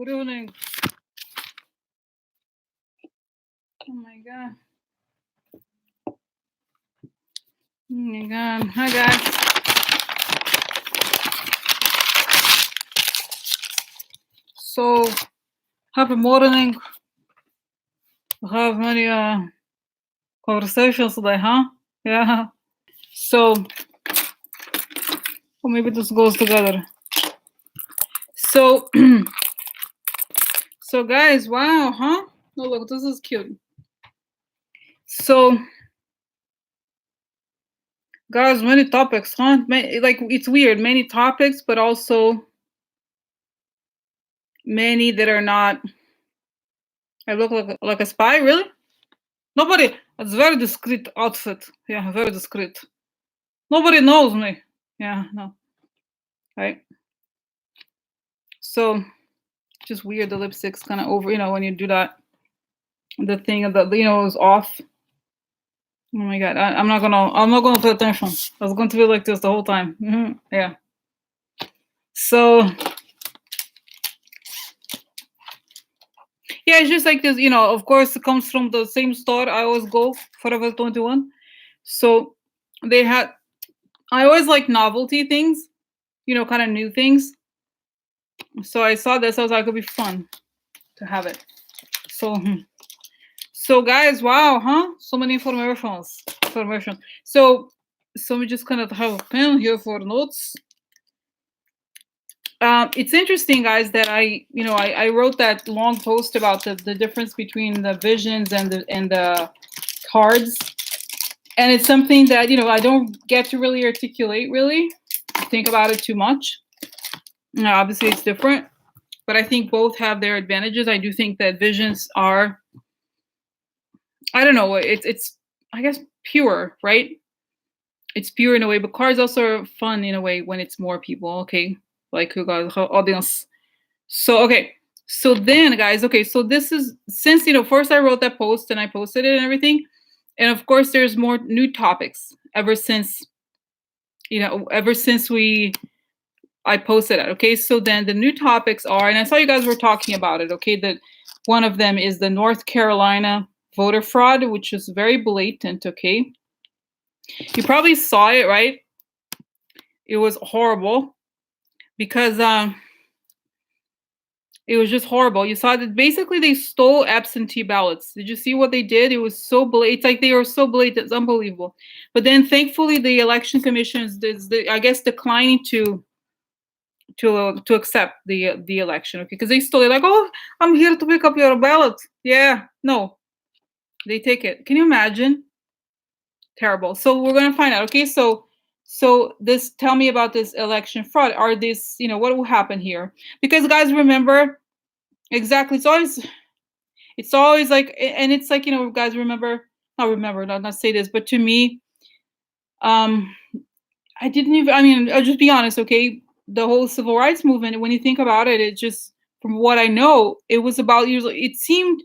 Good evening. Oh my god. Oh my god. Hi guys. So happy morning. We have many conversations today, huh? Yeah. So or maybe this goes together. So so guys, wow, huh? Oh look, this is cute. So guys, many topics, huh? Like it's weird, many topics, but also many that are not. I look like a spy, really? Nobody. It's very discreet outfit. Yeah, very discreet. Nobody knows me. Yeah, no. Right. So just weird. The lipstick's kind of over. When you do that, the thing of the is off. Oh my god. I'm not gonna pay attention. I was going to be like this the whole time. Yeah. So yeah, it's just like this. Of course, it comes from the same store I always go, Forever 21. So they had. I always like novelty things. Kind of new things. So I saw this. I was like, it'd be fun to have it. So guys, wow, huh? So many informations. So we just kind of have a pen here for notes. It's interesting, guys, that I wrote that long post about the difference between the visions and the cards, and it's something that I don't get to really articulate, really think about it too much. Obviously, it's different, but I think both have their advantages. I do think that visions are, I don't know, it's I guess pure, right? It's pure in a way, but cards also are fun in a way when it's more people. Okay, like who got audience. So okay, so then guys, okay, so this is since first I wrote that post and I posted it and everything, and of course there's more new topics ever since I posted it. Okay, so then the new topics are, and I saw you guys were talking about it. Okay, that one of them is the North Carolina voter fraud, which is very blatant. Okay, you probably saw it, right? It was horrible because it was just horrible. You saw that basically they stole absentee ballots. Did you see what they did? It was so blatant. It's like they were so blatant. It's unbelievable. But then thankfully the election commission is I guess declining to accept the election. Okay, because they stole it. Like, oh, I'm here to pick up your ballot. Yeah, no, they take it. Can you imagine? Terrible. So we're gonna find out. Okay, so this, tell me about this election fraud. Are this, what will happen here? Because guys, remember exactly. It's always like, and it's like, guys, not say this, but to me, I didn't even. I mean, I'll just be honest. Okay, the whole civil rights movement. When you think about it, it just, from what I know, it was about years. It seemed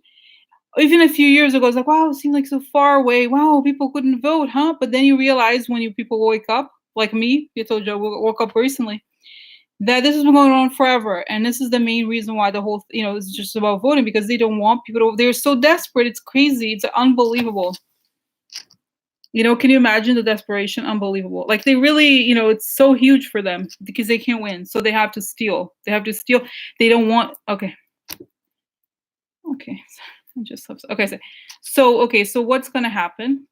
even a few years ago, it's like, wow, it seemed like so far away. Wow, people couldn't vote, huh? But then you realize when people wake up, like me, I told you I woke up recently, that this has been going on forever. And this is the main reason why the whole, is just about voting, because they don't want people to, they're so desperate. It's crazy. It's unbelievable. Can you imagine the desperation? Unbelievable. Like they really, it's so huge for them because they can't win. So they have to steal. They don't want, okay. Okay. Okay, so what's gonna happen?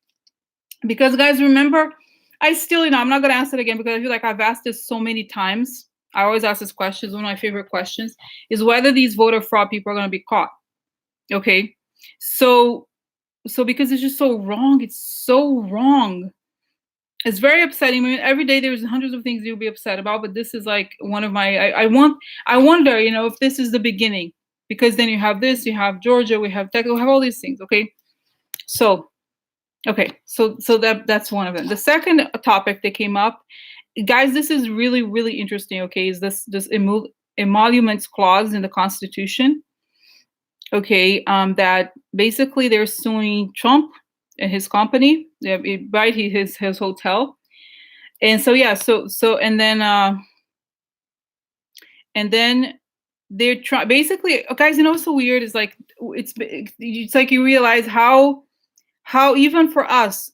Because guys, remember, I still, I'm not gonna ask it again because I feel like I've asked this so many times. I always ask this question. One of my favorite questions is whether these voter fraud people are gonna be caught. Okay, so because it's just so wrong. It's so wrong. It's very upsetting. I mean, every day there's hundreds of things you'll be upset about, but this is like one of my. I wonder, if this is the beginning, because then you have this, you have Georgia, we have Texas, we have all these things. Okay, so that's one of them. The second topic that came up, guys, this is really really interesting. Okay, is this emoluments clause in the Constitution? Okay, that basically they're suing Trump and his company, right? His hotel, and so yeah, and then they're trying basically, guys. You know what's so weird is like it's like you realize how even for us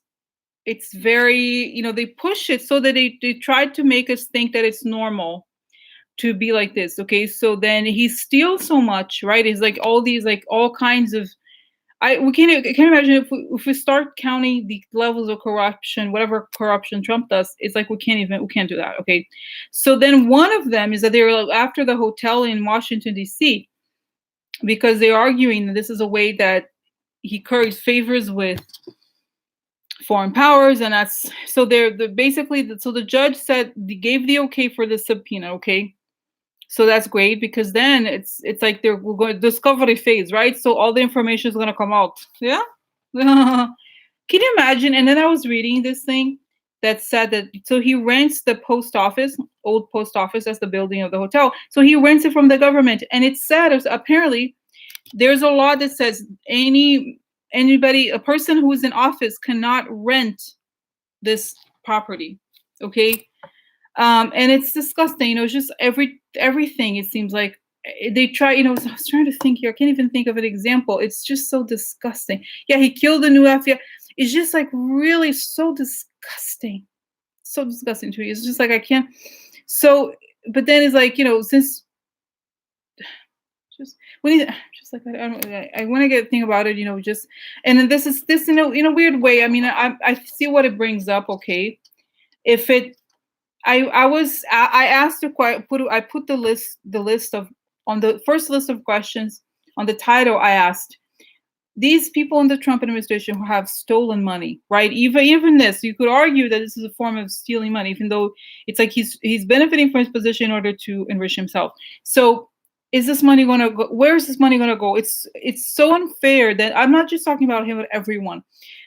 it's very, they push it so that they try to make us think that it's normal to be like this. Okay, so then he steals so much, right? It's like all these, like all kinds of, I can't imagine if we start counting the levels of corruption, whatever corruption Trump does. It's like we can't do that. Okay, so then one of them is that they were after the hotel in Washington D.C. because they're arguing that this is a way that he curries favors with foreign powers, and that's so they're basically, so the judge said, gave the okay for the subpoena. Okay, so that's great because then it's like we're going discovery phase, right? So all the information is going to come out. Yeah. Can you imagine? And then I was reading this thing that said that so he rents the post office, old post office, as the building of the hotel. So he rents it from the government, and it said apparently there's a law that says anybody, a person who is in office cannot rent this property. Okay, and it's disgusting. It's just everything. It seems like they try. I was trying to think here. I can't even think of an example. It's just so disgusting. Yeah, he killed the new FBI. It's just like really so disgusting, so disgusting to me. It's just like I can't. So, but then it's like since just when he just like I don't I want to get think about it. Just and then this is this in a weird way. I mean, I see what it brings up. Okay, if it I asked I put the list of on the first list of questions on the title. I asked these people in the Trump administration who have stolen money, right? Even this, you could argue that this is a form of stealing money, even though it's like he's benefiting from his position in order to enrich himself. So is this money going to go? Where is this money going to go? It's so unfair that I'm not just talking about him, but everyone.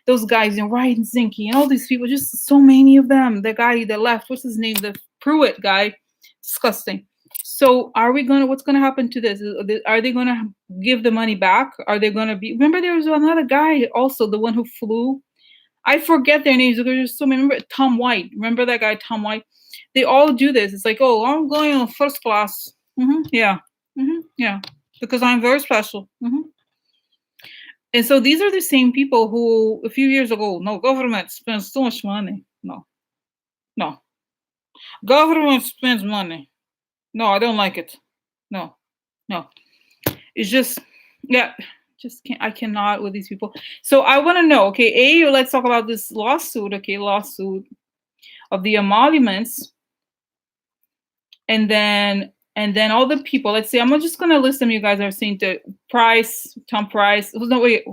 Those guys, Ryan Zinke and all these people, just so many of them. The guy that left, what's his name? The Pruitt guy, disgusting. So what's gonna happen to this? Are they gonna give the money back? Are they gonna remember there was another guy also, the one who flew? I forget their names. There's so many. Remember Tom White? Remember that guy, Tom White? They all do this. It's like, oh, I'm going on first class. Yeah. Yeah. Because I'm very special. And so these are the same people who a few years ago, no, government spends so much money. No. Government spends money. No, I don't like it. No. It's just, yeah, I cannot with these people. So I want to know, okay, let's talk about this lawsuit, lawsuit of the emoluments. And then all the people, let's see, I'm just going to list them. You guys are seeing Tom Price. No, wait,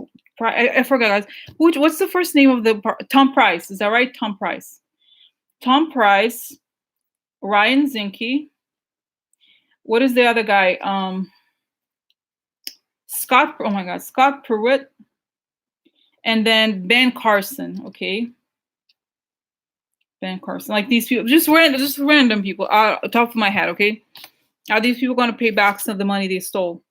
I forgot, guys. What's the first name of Tom Price? Is that right? Tom Price, Ryan Zinke. What is the other guy? Scott Pruitt, and then Ben Carson. Okay, Ben Carson. Like these people, just random people. Top of my head. Okay, are these people going to pay back some of the money they stole?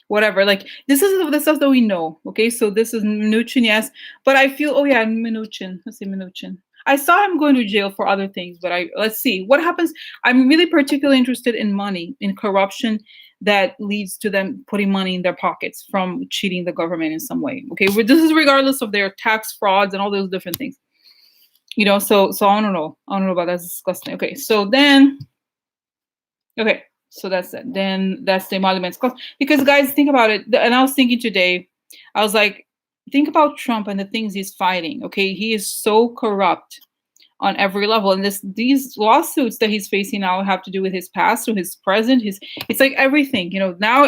Whatever. Like this is the stuff that we know. Okay, so this is Mnuchin, yes, but I feel Mnuchin. Let's say Mnuchin. I saw him going to jail for other things, but let's see what happens. I'm really particularly interested in money, in corruption that leads to them putting money in their pockets from cheating the government in some way. Okay, this is regardless of their tax frauds and all those different things. So I don't know about that. That's disgusting. Okay, so then, so that's it. Then that's the emoluments cost. Because guys, think about it. And I was thinking today, I was like, think about Trump and the things he's fighting. Okay, he is so corrupt on every level, and these lawsuits that he's facing now have to do with his past, to his present, it's like everything. Now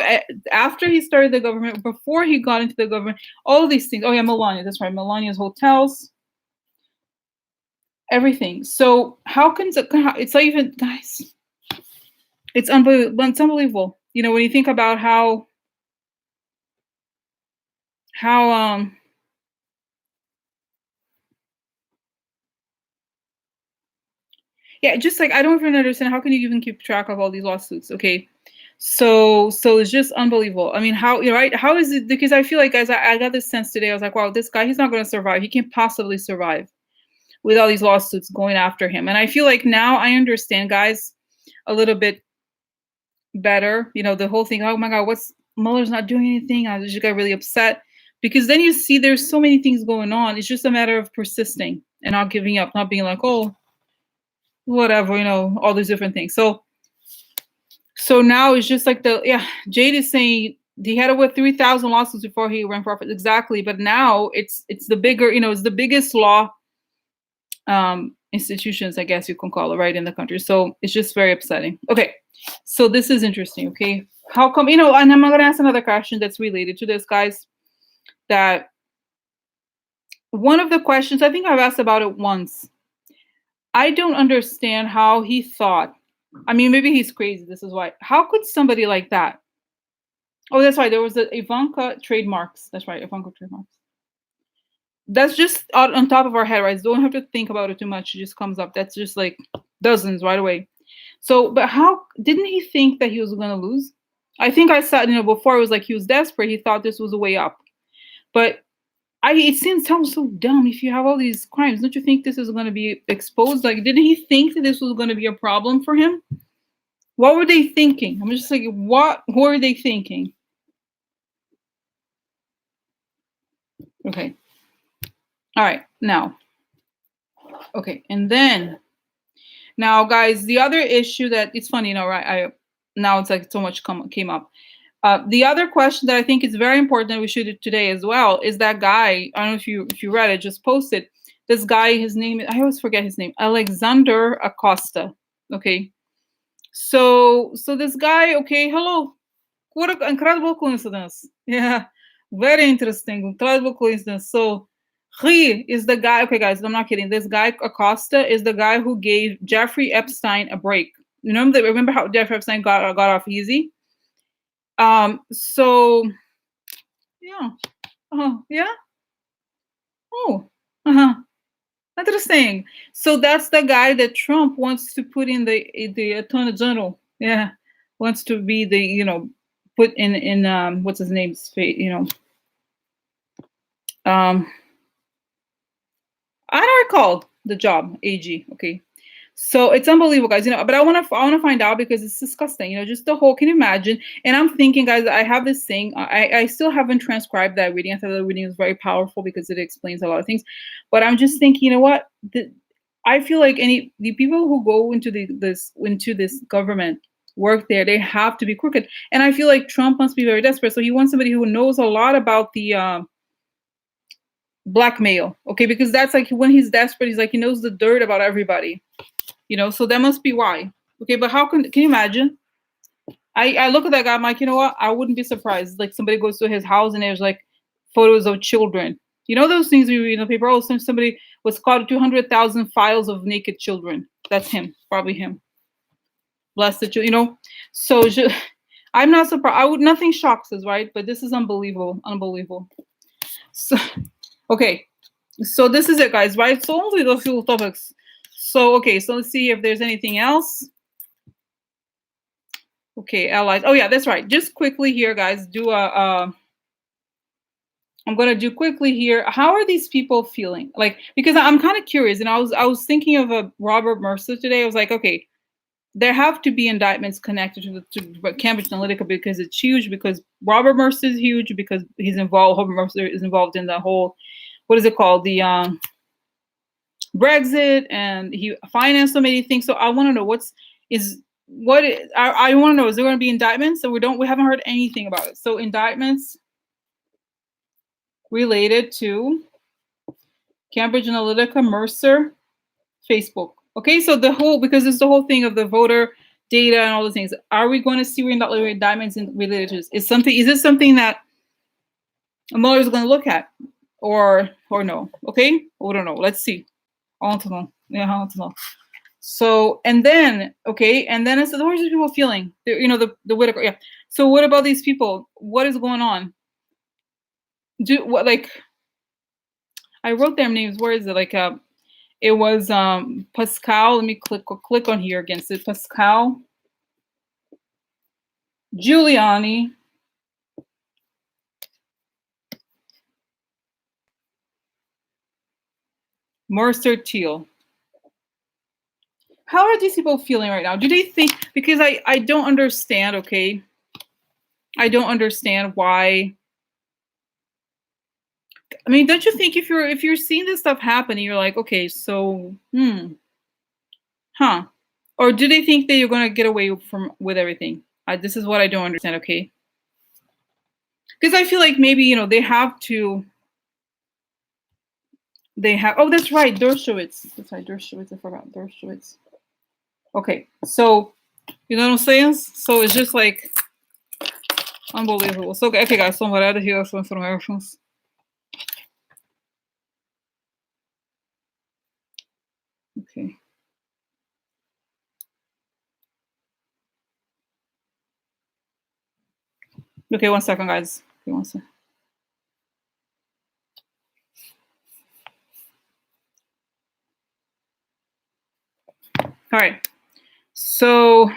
after he started the government, before he got into the government, all these things. Oh yeah, Melania. That's right, Melania's hotels, everything. So how can it's not even, guys? It's unbelievable. It's unbelievable. When you think about how yeah, just like I don't even understand how can you even keep track of all these lawsuits? Okay, so it's just unbelievable. I mean, how right? How is it? Because I feel like, guys, I got this sense today. I was like, wow, this guy, he's not going to survive. He can't possibly survive with all these lawsuits going after him. And I feel like now I understand, guys, a little bit better. You know, the whole thing, oh my God, what's Mueller's not doing anything. I just got really upset because then you see there's so many things going on. It's just a matter of persisting and not giving up, not being like, oh, whatever, you know, all these different things. So now it's just like Jade is saying he had over 3,000 lawsuits before he ran for office. Exactly. But now it's the bigger, you know, it's the biggest law institutions, I guess you can call it, right, in the country. So it's just very upsetting. Okay. So this is interesting. Okay. How come, you know, and I'm going to ask another question that's related to this, guys, that one of the questions, I think I've asked about it once. I don't understand how he thought. I mean, maybe he's crazy. This is why. How could somebody like that? Oh, that's right. There was the Ivanka trademarks. That's right. Ivanka trademarks. That's just on top of our head, right? Don't have to think about it too much. It just comes up. That's just like dozens right away. So, but how didn't he think that he was going to lose? I think I said, you know, before it was like he was desperate. He thought this was a way up. But it sounds so dumb. If you have all these crimes, don't you think this is going to be exposed? Like, didn't he think that this was going to be a problem for him? What were they thinking? I'm just like, what were they thinking? Okay. All right. Now. Okay. And then now, guys, the other issue that it's funny, you know, right? Now it's like so much came up. The other question that I think is very important that we should do today as well is that guy. I don't know if you read it, just posted. This guy, his name, I always forget his name, Alexander Acosta. Okay. So this guy, okay, hello. What an incredible coincidence. Yeah. Very interesting. Incredible coincidence. So he is the guy, okay, guys, I'm not kidding. This guy, Acosta, is the guy who gave Jeffrey Epstein a break. Remember how Jeffrey Epstein got off easy? So yeah. Oh, yeah. Oh, uh-huh. Interesting. So that's the guy that Trump wants to put in the Attorney General. Yeah, wants to be the, you know, put in what's his name's face, you know. I don't recall the job, AG. Okay. So it's unbelievable, guys. You know, but I wanna find out because it's disgusting. You know, just the whole. Can you imagine? And I'm thinking, guys, I have this thing. I still haven't transcribed that reading. I thought the reading was very powerful because it explains a lot of things. But I'm just thinking, you know what? I feel like the people who go into this government work there, they have to be crooked. And I feel like Trump must be very desperate. So he wants somebody who knows a lot about the blackmail. Okay, because that's like when he's desperate, he's like he knows the dirt about everybody. You know, so that must be why. Okay, but how can you imagine? I look at that guy, I'm like, you know what? I wouldn't be surprised. Like somebody goes to his house and there's like photos of children. You know those things we read in the paper? Oh, somebody was caught 200,000 files of naked children. That's him, probably him. Bless the children, you know. So I'm not surprised. Nothing shocks us, right? But this is unbelievable, unbelievable. So okay, so this is it, guys, right? So only those few topics. So okay, so let's see if there's anything else. Okay, allies. Oh yeah, that's right. Just quickly here, guys, do I'm gonna do quickly here. How are these people feeling? Like, because I'm kind of curious, and I was thinking of a Robert Mercer today. I was like, okay, there have to be indictments connected to Cambridge Analytica because it's huge. Because Robert Mercer is huge because he's involved. Robert Mercer is involved in the whole, what is it called, the Brexit, and he financed so many things. So I want to know I want to know, is there going to be indictments? So we haven't heard anything about it. So indictments related to Cambridge Analytica, Mercer, Facebook. Okay, so because it's the whole thing of the voter data and all those things. Are we going to see indictments related to this? Is this something that a lawyer is going to look at, or no? Okay, we don't know. Let's see. I want to know. Yeah, I want to know. So, and then it's the worst people feeling. You know, the Whitaker. Yeah. So what about these people? What is going on? I wrote their names. Where is it? Like it was Pascal. Let me click on here against it. Pascal Giuliani, Mercer Teal. how are these people feeling right now? Do they think, because I don't understand, okay? I don't understand why. I mean, don't you think if you're seeing this stuff happening, you're like, okay, so huh? Or do they think that you're gonna get away from with everything? This is what I don't understand, okay? Because I feel like maybe, you know, they have to. They have. Oh, that's right, Dershowitz. That's right, Dershowitz. I forgot Dershowitz. Okay, so you know what I'm saying? So it's just like unbelievable. So okay, guys. So I'm gonna here some informations. Okay. Okay, 1 second, guys. Okay, 1 second. All right. So,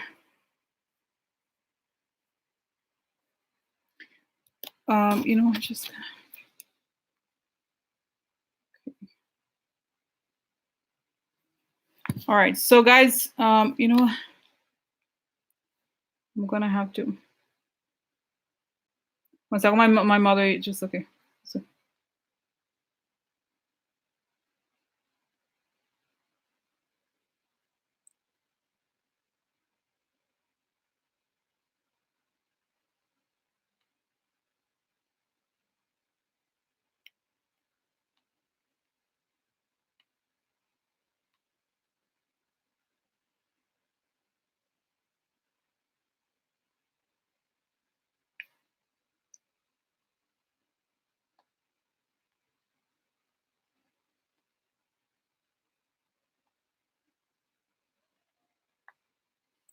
you know, just all right. So, guys, you know, I'm gonna have to. 1 second. My mother just okay. So,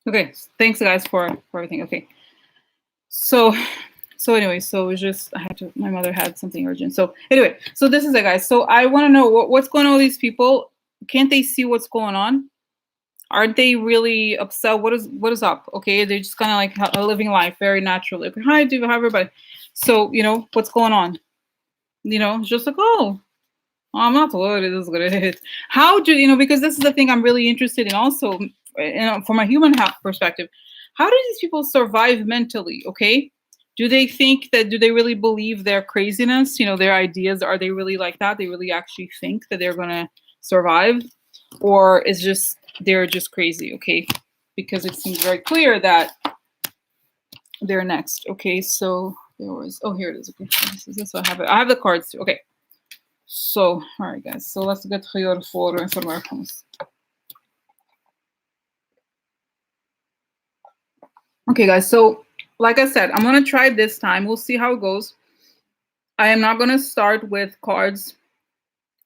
okay. Thanks, guys, for everything. Okay. So, anyway, so it's just I had to. My mother had something urgent. So anyway, so this is it, guys. So I want to know what's going on with these people. Can't they see what's going on? Aren't they really upset? What is up? Okay, they're just kind of like living life very naturally. Okay, hi, dude, hi, everybody. So you know what's going on. You know, it's just like, oh, I'm not worried. This is great. How do you know? Because this is the thing I'm really interested in. Also, you know, from a human perspective, how do these people survive mentally? Okay, do they think that? Do they really believe their craziness? You know, their ideas, are they really like that? They really actually think that they're gonna survive, or is just they're just crazy? Okay, because it seems very clear that they're next. Okay, so there was. Oh, here it is. Okay, this is this. I have it. I have the cards too. Okay. So, all right, guys. So let's get here for informations. Okay, guys. So, like I said, I'm gonna try this time. We'll see how it goes. I am not gonna start with cards.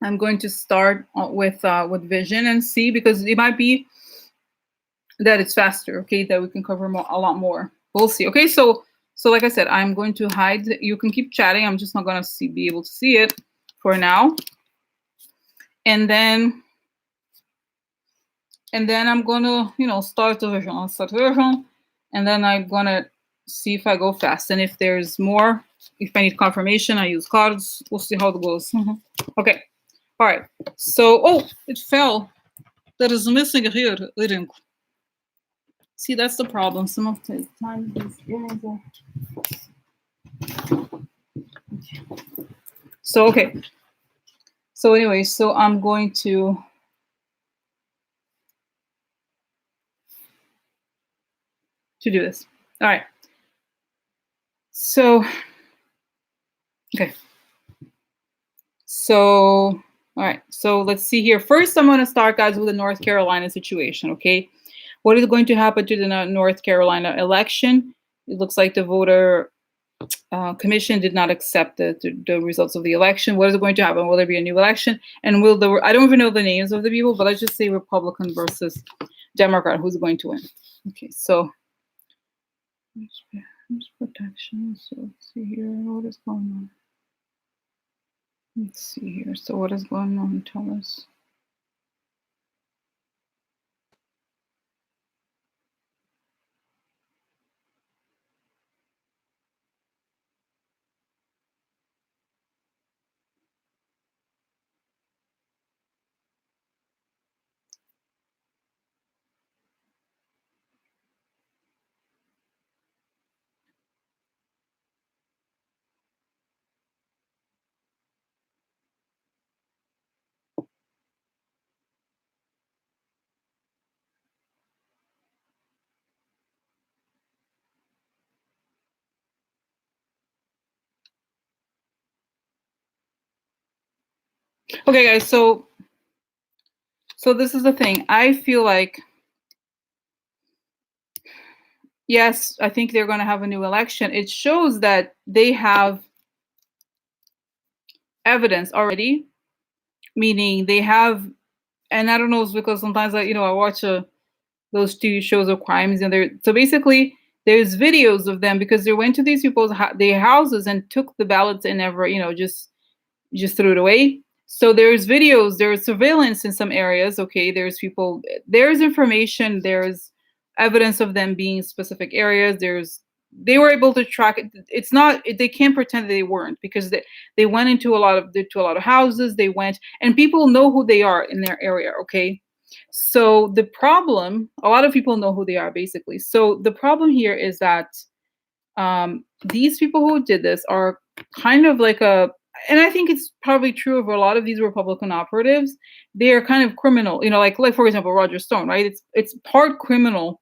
I'm going to start with vision and see, because it might be that it's faster. Okay, that we can cover a lot more. We'll see. Okay, so like I said, I'm going to hide. You can keep chatting. I'm just not gonna be able to see it for now. And then I'm gonna, you know, start the version. I'll start the version, and then I'm gonna see if I go fast. And if there's more, if I need confirmation, I use cards. We'll see how it goes. Okay. All right. So, oh, it fell. There is missing here ring. See, that's the problem. Some of the time these earrings are. So, okay. So anyway, so I'm going to do this. All right. So, okay. So, all right. So let's see here. First, I'm going to start, guys, with the North Carolina situation. Okay. What is going to happen to the North Carolina election? It looks like the voter commission did not accept the results of the election. What is going to happen? Will there be a new election? And will the, I don't even know the names of the people, but let's just say Republican versus Democrat, who's going to win? Okay. So, protection. So let's see here. What is going on? Let's see here. So what is going on? Tell us. Okay, guys. So this is the thing. I feel like, yes, I think they're going to have a new election. It shows that they have evidence already, meaning they have, and I don't know, it's because sometimes I watch those TV shows of crimes, and so basically there's videos of them because they went to these people's their houses and took the ballots and never just threw it away. So there's videos, there's surveillance in some areas. Okay, there's people, there's information, there's evidence of them being in specific areas. They were able to track it. It's not, they can't pretend that they weren't, because they went to a lot of houses. They went, and people know who they are in their area. Okay, so the problem, a lot of people know who they are basically. So the problem here is that these people who did this are kind of like and I think it's probably true of a lot of these Republican operatives. They are kind of criminal, like for example, Roger Stone, right? It's part criminal,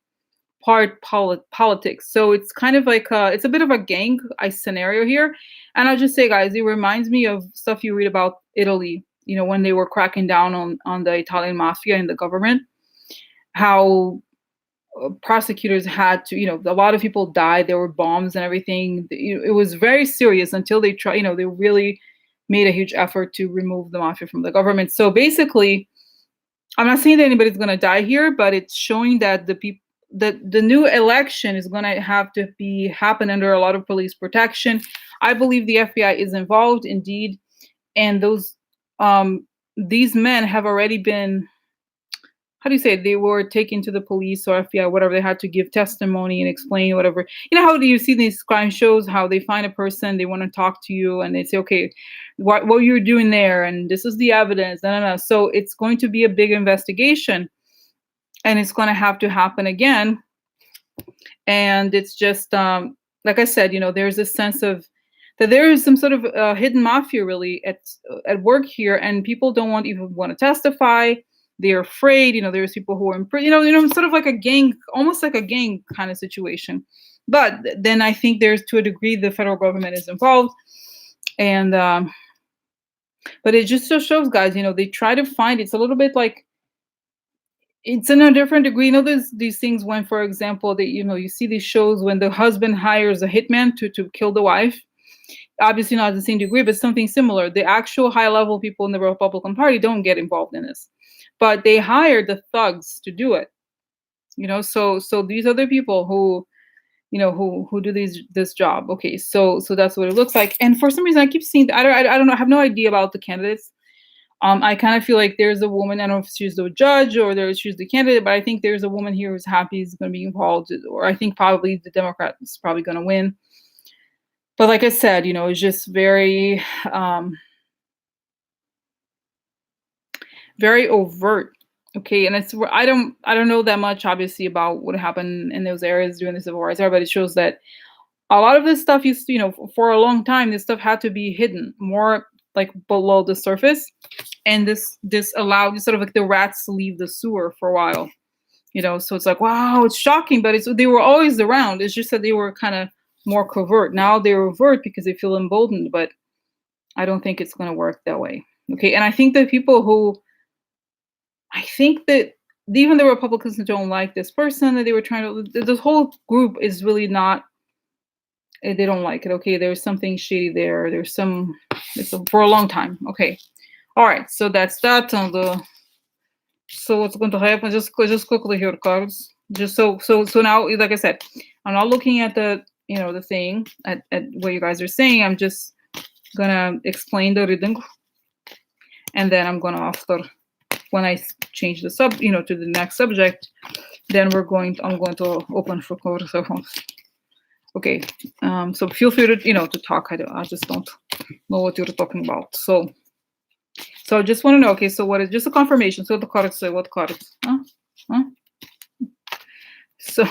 part politics. So it's kind of like it's a bit of a gang scenario here. And I'll just say, guys, it reminds me of stuff you read about Italy. When they were cracking down on the Italian mafia and the government, how prosecutors had to, a lot of people died. There were bombs and everything. It was very serious until they they really made a huge effort to remove the mafia from the government. So basically, I'm not saying that anybody's going to die here, but it's showing that the new election is going to have to happen under a lot of police protection. I believe the FBI is involved indeed, and these men have already been, how do you say it? They were taken to the police or FBI, whatever. They had to give testimony and explain whatever. How do you see these crime shows, how they find a person, they want to talk to you, and they say, okay, what you're doing there, and this is the evidence. No. So it's going to be a big investigation, and it's going to have to happen again. And it's just, like I said, there's a sense of that there is some sort of hidden mafia really at work here, and people don't even want to testify. They're afraid. There's people who are in prison. Sort of like a gang, almost like a gang kind of situation. But then I think there's, to a degree, the federal government is involved, and but it just shows, guys. They try to find. It's a little bit like, it's in a different degree. These things when, for example, that you see these shows when the husband hires a hitman to kill the wife. Obviously not the same degree, but something similar. The actual high level people in the Republican Party don't get involved in this, but they hire the thugs to do it. So these are the people who who do this job. Okay, so that's what it looks like. And for some reason, I keep seeing. I don't know. I have no idea about the candidates. I kind of feel like there's a woman. I don't know if she's the judge or she's the candidate, but I think there's a woman here who's happy is going to be involved, or I think probably the Democrat is probably going to win. But like I said, it's just very, very overt. Okay, and it's I don't know that much obviously about what happened in those areas during the Civil Rights era, but it shows that a lot of this stuff used to, for a long time, this stuff had to be hidden more like below the surface, and this allowed sort of like the rats to leave the sewer for a while. So it's like, wow, it's shocking, but they were always around. It's just that they were kind of more covert. Now they're overt because they feel emboldened, but I don't think it's going to work that way. Okay, and I think that even the Republicans don't like this person that they were trying to. This whole group is really not. They don't like it. Okay, there's something shady there. There's for a long time. Okay, all right. So that's that. So what's going to happen? Just quickly here, cards. Just so now, like I said, I'm not looking at the the thing at what you guys are saying. I'm just gonna explain the reading, and then I'm gonna, after, when I change the to the next subject, then I'm going to open for conversations. Okay, so feel free to to talk. I just don't know what you're talking about. So I just want to know. Okay, so what is just a confirmation? So the cards say what cards? Huh? So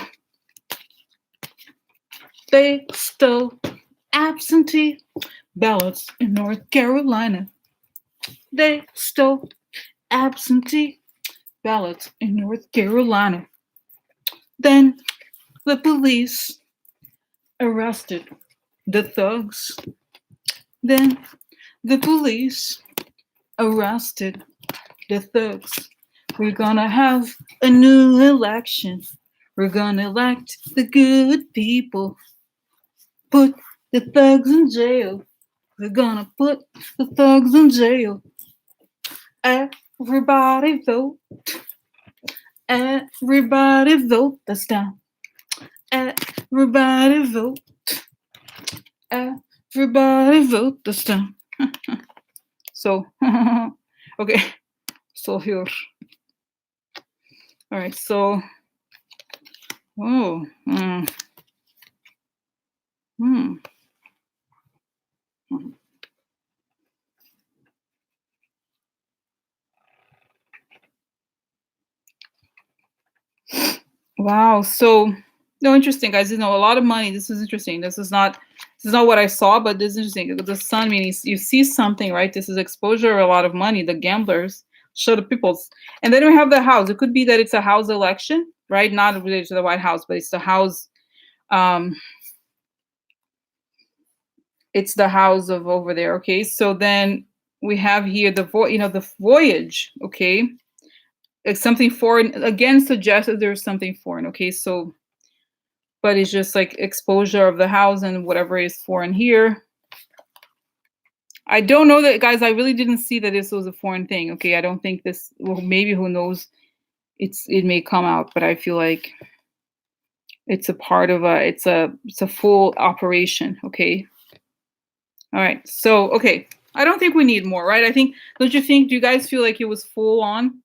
they stole absentee ballots in North Carolina. They stole absentee ballots in North Carolina. Then the police arrested the thugs. Then the police arrested the thugs. We're gonna have a new election. We're gonna elect the good people. Put the thugs in jail. We're gonna put the thugs in jail. Everybody vote. Everybody vote this time. Everybody vote. Everybody vote this time. So, okay. So here. All right. So, oh, wow. So, no, interesting, guys. You know, a lot of money. This is interesting. This is not what I saw, but this is interesting. The sun means you see something, right? This is exposure, a lot of money. The gamblers show the peoples, and then we have the house. It could be that it's a house election, right? Not related to the White House, but it's the house. It's the house of over there. Okay, so then we have here the the voyage. Okay, it's something foreign again. Suggests that there's something foreign. Okay, so but it's just like exposure of the house and whatever is foreign here. I don't know that, guys. I really didn't see that this was a foreign thing. Okay, I don't think this. Well, maybe who knows? It may come out, but I feel like it's a part of a. It's a full operation. Okay. All right. So okay, I don't think we need more, right? I think. Don't you think? Do you guys feel like it was full on?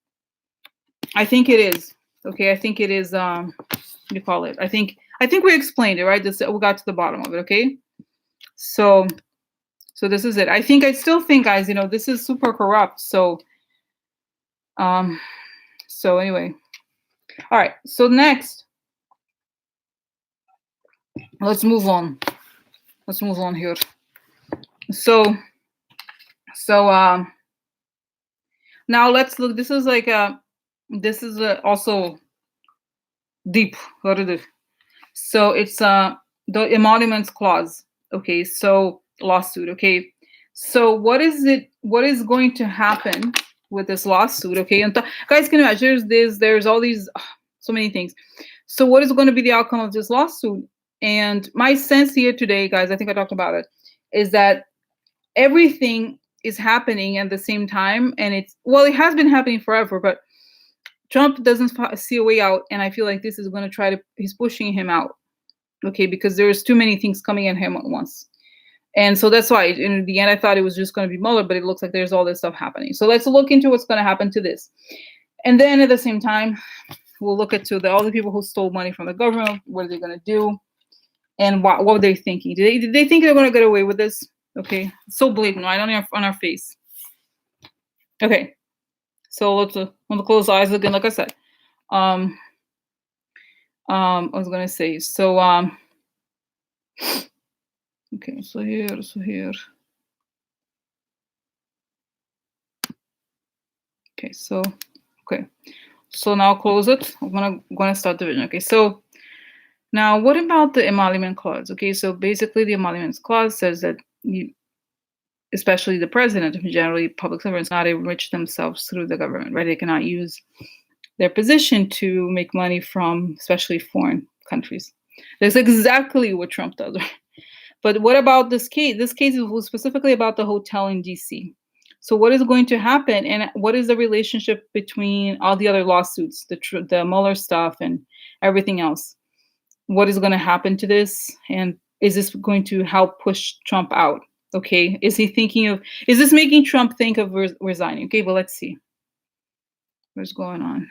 I think it is. Okay. I think it is. What do you call it? I think we explained it, right? This we got to the bottom of it. Okay. So this is it. I still think, guys, this is super corrupt. So anyway. All right. So next, let's move on. Let's move on here. So now let's look. This is like also deep. What is it? So it's the emoluments clause. Okay. So lawsuit. Okay. So what is going to happen with this lawsuit? Okay. And guys can imagine there's all these so many things. So what is going to be the outcome of this lawsuit? And my sense here today, guys, I think I talked about it, is that everything is happening at the same time. And it has been happening forever, but Trump doesn't see a way out. And I feel like this is going to he's pushing him out. Okay. Because there's too many things coming at him at once. And so that's why in the end, I thought it was just going to be Mueller, but it looks like there's all this stuff happening. So let's look into what's going to happen to this. And then at the same time, we'll look at all the people who stole money from the government. What are they going to do? And what were they thinking? Did they think they're going to get away with this? Okay. So blatant, right on our face. Okay. So let's close eyes again, like I said. I was going to say, so, okay, so here. Okay, so, okay. So now close it. I'm gonna start the vision. Okay, so now what about the emolument clause? Okay, so basically the emoluments clause says that especially the president, generally public servants, not enrich themselves through the government, right? They cannot use their position to make money from especially foreign countries. That's exactly what Trump does. But what about this case? This case is specifically about the hotel in DC. So what is going to happen, and what is the relationship between all the other lawsuits, the Mueller stuff and everything else? What is going to happen to this, and is this going to help push Trump out? Okay, is this making Trump think of resigning? Okay, well, let's see what's going on.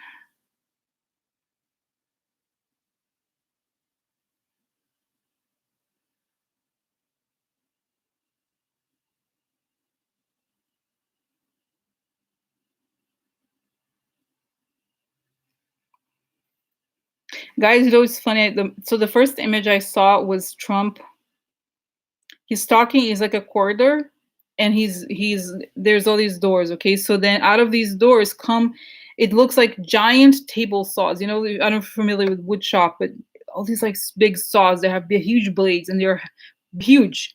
Guys, it's funny. So the first image I saw was Trump. He's talking. He's like a corridor, and there's all these doors. Okay, so then out of these doors come, it looks like giant table saws. I don't know if you're familiar with wood shop, but all these like big saws. They have huge blades, and they're huge.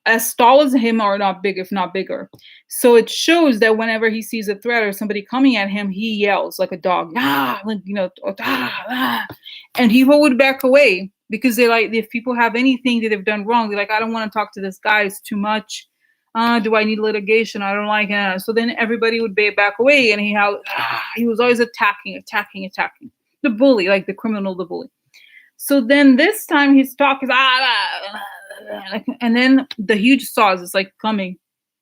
as tall as him or not big, if not bigger. So it shows that whenever he sees a threat or somebody coming at him, he yells like a dog, ah, like, ah, ah. And people would back away because they like, if people have anything that they've done wrong, they're like, I don't want to talk to this guy. It's too much. Do I need litigation? I don't like it. So then everybody would back away, and he was always attacking. The bully, like the criminal, the bully. So then this time his talk is and then the huge saws is like coming.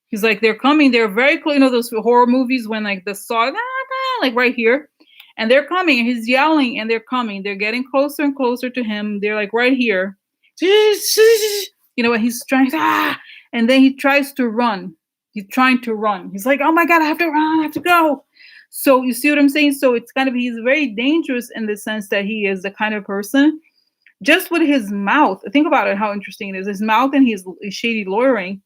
He's like, they're coming. They're very close. You know those horror movies when like the saw, like right here, and they're coming. And he's yelling, and they're coming. They're getting closer and closer to him. They're like right here. You know what? He's trying, and then he tries to run. He's trying to run. He's like, oh my God, I have to run. I have to go. So you see what I'm saying? So it's kind of, he's very dangerous in the sense that he is the kind of person, just with his mouth. Think about it, how interesting it is. His mouth and his shady lawyering,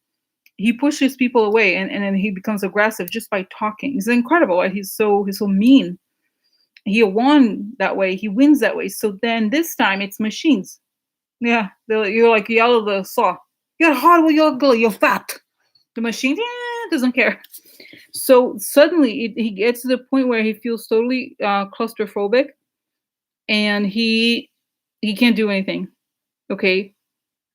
he pushes people away, and then he becomes aggressive just by talking. He's incredible. Right? He's so mean. He won that way. He wins that way. So then this time it's machines. Yeah, you're like yell at the saw. You're hard, you're fat. The machine doesn't care. So suddenly he gets to the point where he feels totally claustrophobic, and he can't do anything. Okay.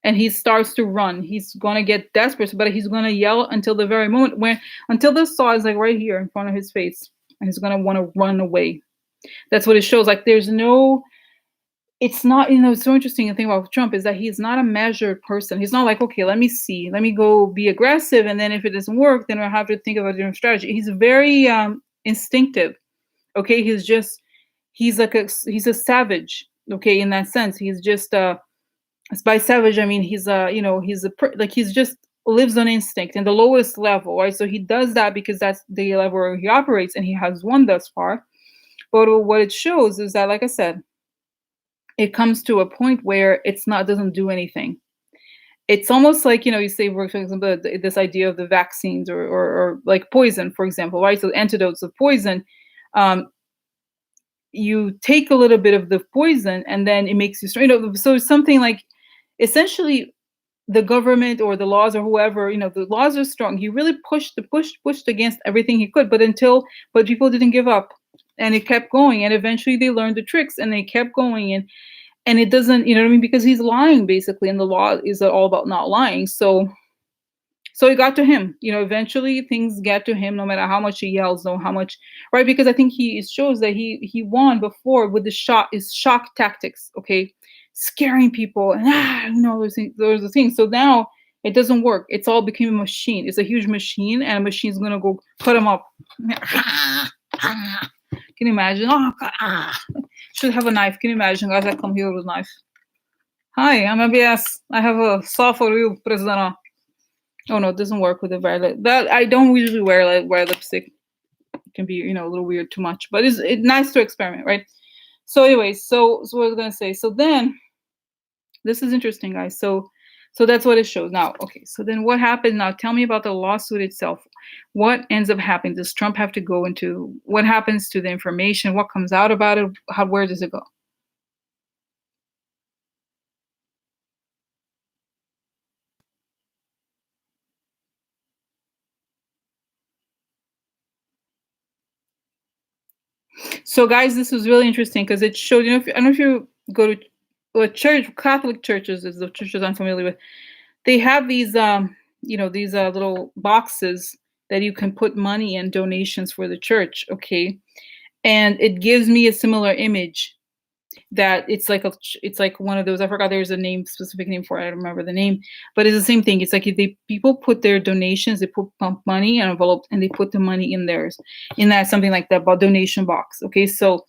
And he starts to run. He's going to get desperate, but he's going to yell until the very moment until the saw is like right here in front of his face, and he's going to want to run away. That's what it shows. Like it's not, it's so interesting. The thing about Trump is that he's not a measured person. He's not like, okay, let me go be aggressive, and then if it doesn't work, then I have to think of a different strategy. He's very instinctive. Okay, he's a savage. Okay, in that sense, he's just by savage I mean he's he's just lives on instinct in the lowest level, right? So he does that because that's the level where he operates, and he has won thus far. But what it shows is that, like I said, it comes to a point where doesn't do anything. It's almost like, you say, for example, this idea of the vaccines or like poison, for example, right? So antidotes of poison, you take a little bit of the poison and then it makes you strong. So something like, essentially, the government or the laws or whoever, the laws are strong. He really pushed against everything he could, but people didn't give up, and it kept going, and eventually they learned the tricks, and they kept going, and it doesn't, you know what I mean? Because he's lying basically, and the law is all about not lying. So it got to him. Eventually things get to him, no matter how much he yells, no how much, right? Because I think it shows that he won before with the shock tactics, okay, scaring people, and those are things. So now it doesn't work. It's all became a machine. It's a huge machine, and a machine's gonna go cut him up. Can you imagine? Oh God, should have a knife. Can you imagine, guys? I come here with a knife. Hi, I'm MBS. I have a saw for you, President. Oh no, it doesn't work with the violet. That I don't usually wear lipstick. It can be, a little weird, too much, but it's nice to experiment, right? So anyways, so what I was gonna say. So then, this is interesting, guys. So that's what it shows. Now, okay. So then, what happens now? Tell me about the lawsuit itself. What ends up happening? Does Trump have to go into what happens to the information? What comes out about it? Where does it go? So, guys, this was really interesting because it showed. I don't know if you go to a church, Catholic churches, is the churches I'm familiar with. They have these, these little boxes that you can put money and donations for the church. Okay, and it gives me a similar image that it's like one of those. I forgot there's a specific name for it. I don't remember the name, but it's the same thing. It's like people put their donations, they pump money in envelopes, and they put the money in that something like that, about donation box. Okay, so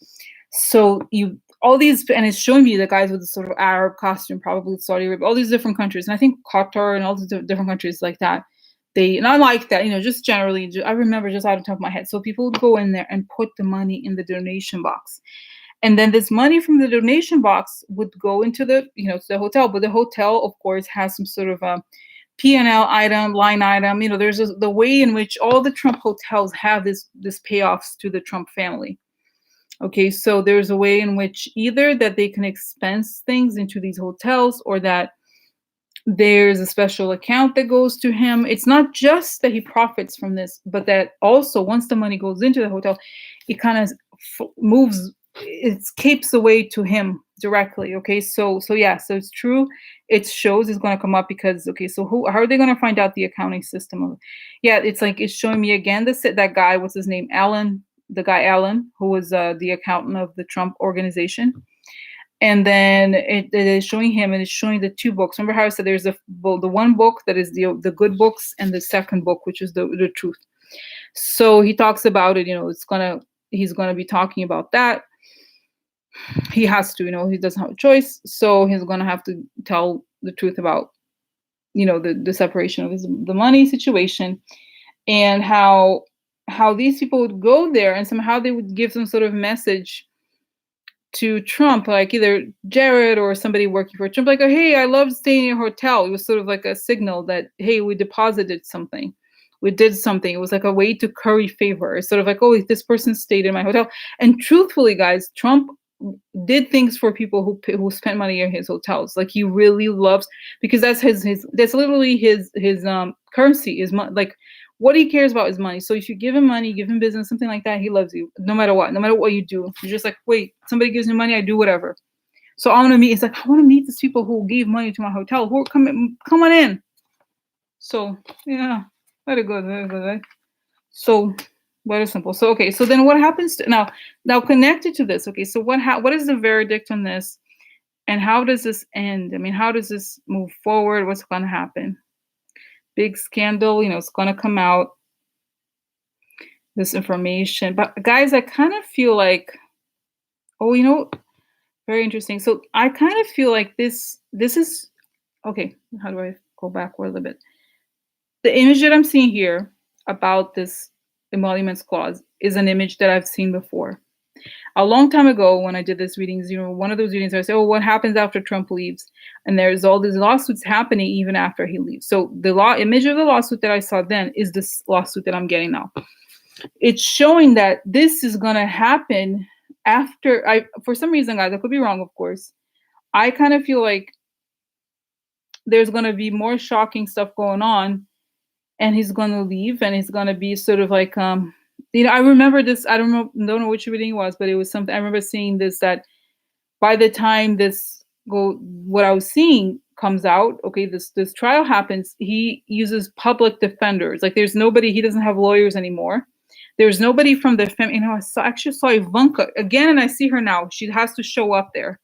you all these, and it's showing me the guys with the sort of Arab costume, probably Saudi Arabia, all these different countries, and I think Qatar and all the different countries like that. And I like that, just generally, I remember just out of the top of my head. So people would go in there and put the money in the donation box. And then this money from the donation box would go into the hotel. But the hotel, of course, has some sort of a P&L item, line item. There's the way in which all the Trump hotels have this payoffs to the Trump family. Okay, so there's a way in which either that they can expense things into these hotels, or that There's a special account that goes to him. It's not just that he profits from this, but that also once the money goes into the hotel, it kind of moves, it escapes away to him directly. Okay, so yeah, so it's true. It shows it's going to come up because okay, so how are they going to find out the accounting system of? Yeah, it's like it's showing me again. That guy, what's his name, Alan, the guy Alan, who was the accountant of the Trump organization, and then it is showing him, and it's showing the two books. Remember how I said there's the one book that is the good books, and the second book, which is the truth. So he talks about it. He's gonna be talking about that. He has to, he doesn't have a choice. So he's gonna have to tell the truth about the separation of the money situation, and how these people would go there and somehow they would give some sort of message to Trump, like either Jared or somebody working for Trump, like, oh, hey, I love staying in a hotel. It was sort of like a signal that, hey, we deposited something. We did something. It was like a way to curry favor. It's sort of like, oh, this person stayed in my hotel. And truthfully, guys, Trump did things for people who spent money in his hotels. Like he really loves, because that's that's literally his currency is like what he cares about is money. So if you give him money, give him business, something like that, he loves you no matter what you do. You're just like, wait, somebody gives me money, I do whatever. So I want to meet. It's like I want to meet these people who gave money to my hotel. Who are come on in. So yeah, very good, right? So very simple. So okay, so then what happens now connected to this? Okay, so what is the verdict on this, and how does this end? I mean, how does this move forward? What's going to happen? Big scandal, it's going to come out, this information. But guys, I kind of feel like, oh, very interesting. So I kind of feel like this is okay. How do I go backward a little bit? The image that I'm seeing here about this emoluments clause is an image that I've seen before. A long time ago, when I did this readings, one of those readings I say, oh, what happens after Trump leaves? And there's all these lawsuits happening even after he leaves. So the image of the lawsuit that I saw then is this lawsuit that I'm getting now. It's showing that this is going to happen after for some reason, guys, I could be wrong, of course. I kind of feel like there's going to be more shocking stuff going on, and he's going to leave, and he's going to be sort of like, I remember this. I don't know which reading it was, but it was something. I remember seeing this, that by the time what I was seeing comes out, okay, this trial happens. He uses public defenders. Like there's nobody. He doesn't have lawyers anymore. There's nobody from the family. I actually saw Ivanka again, and I see her now. She has to show up there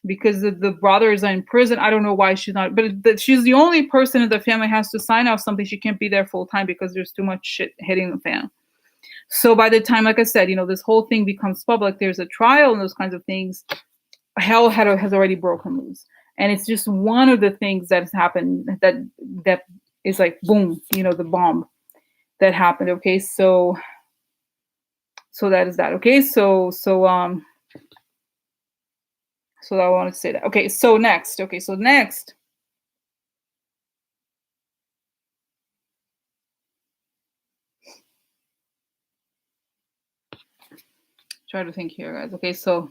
because the brothers are in prison. I don't know why she's not, but she's the only person in the family has to sign off something. She can't be there full time because there's too much shit hitting the fan. So by the time, like I said, this whole thing becomes public, there's a trial and those kinds of things, hell has already broken loose. And it's just one of the things that has happened that is like, boom, the bomb that happened. Okay, so that is that. Okay, so I wanted to say that. Okay, so next. Try to think here, guys. Okay, so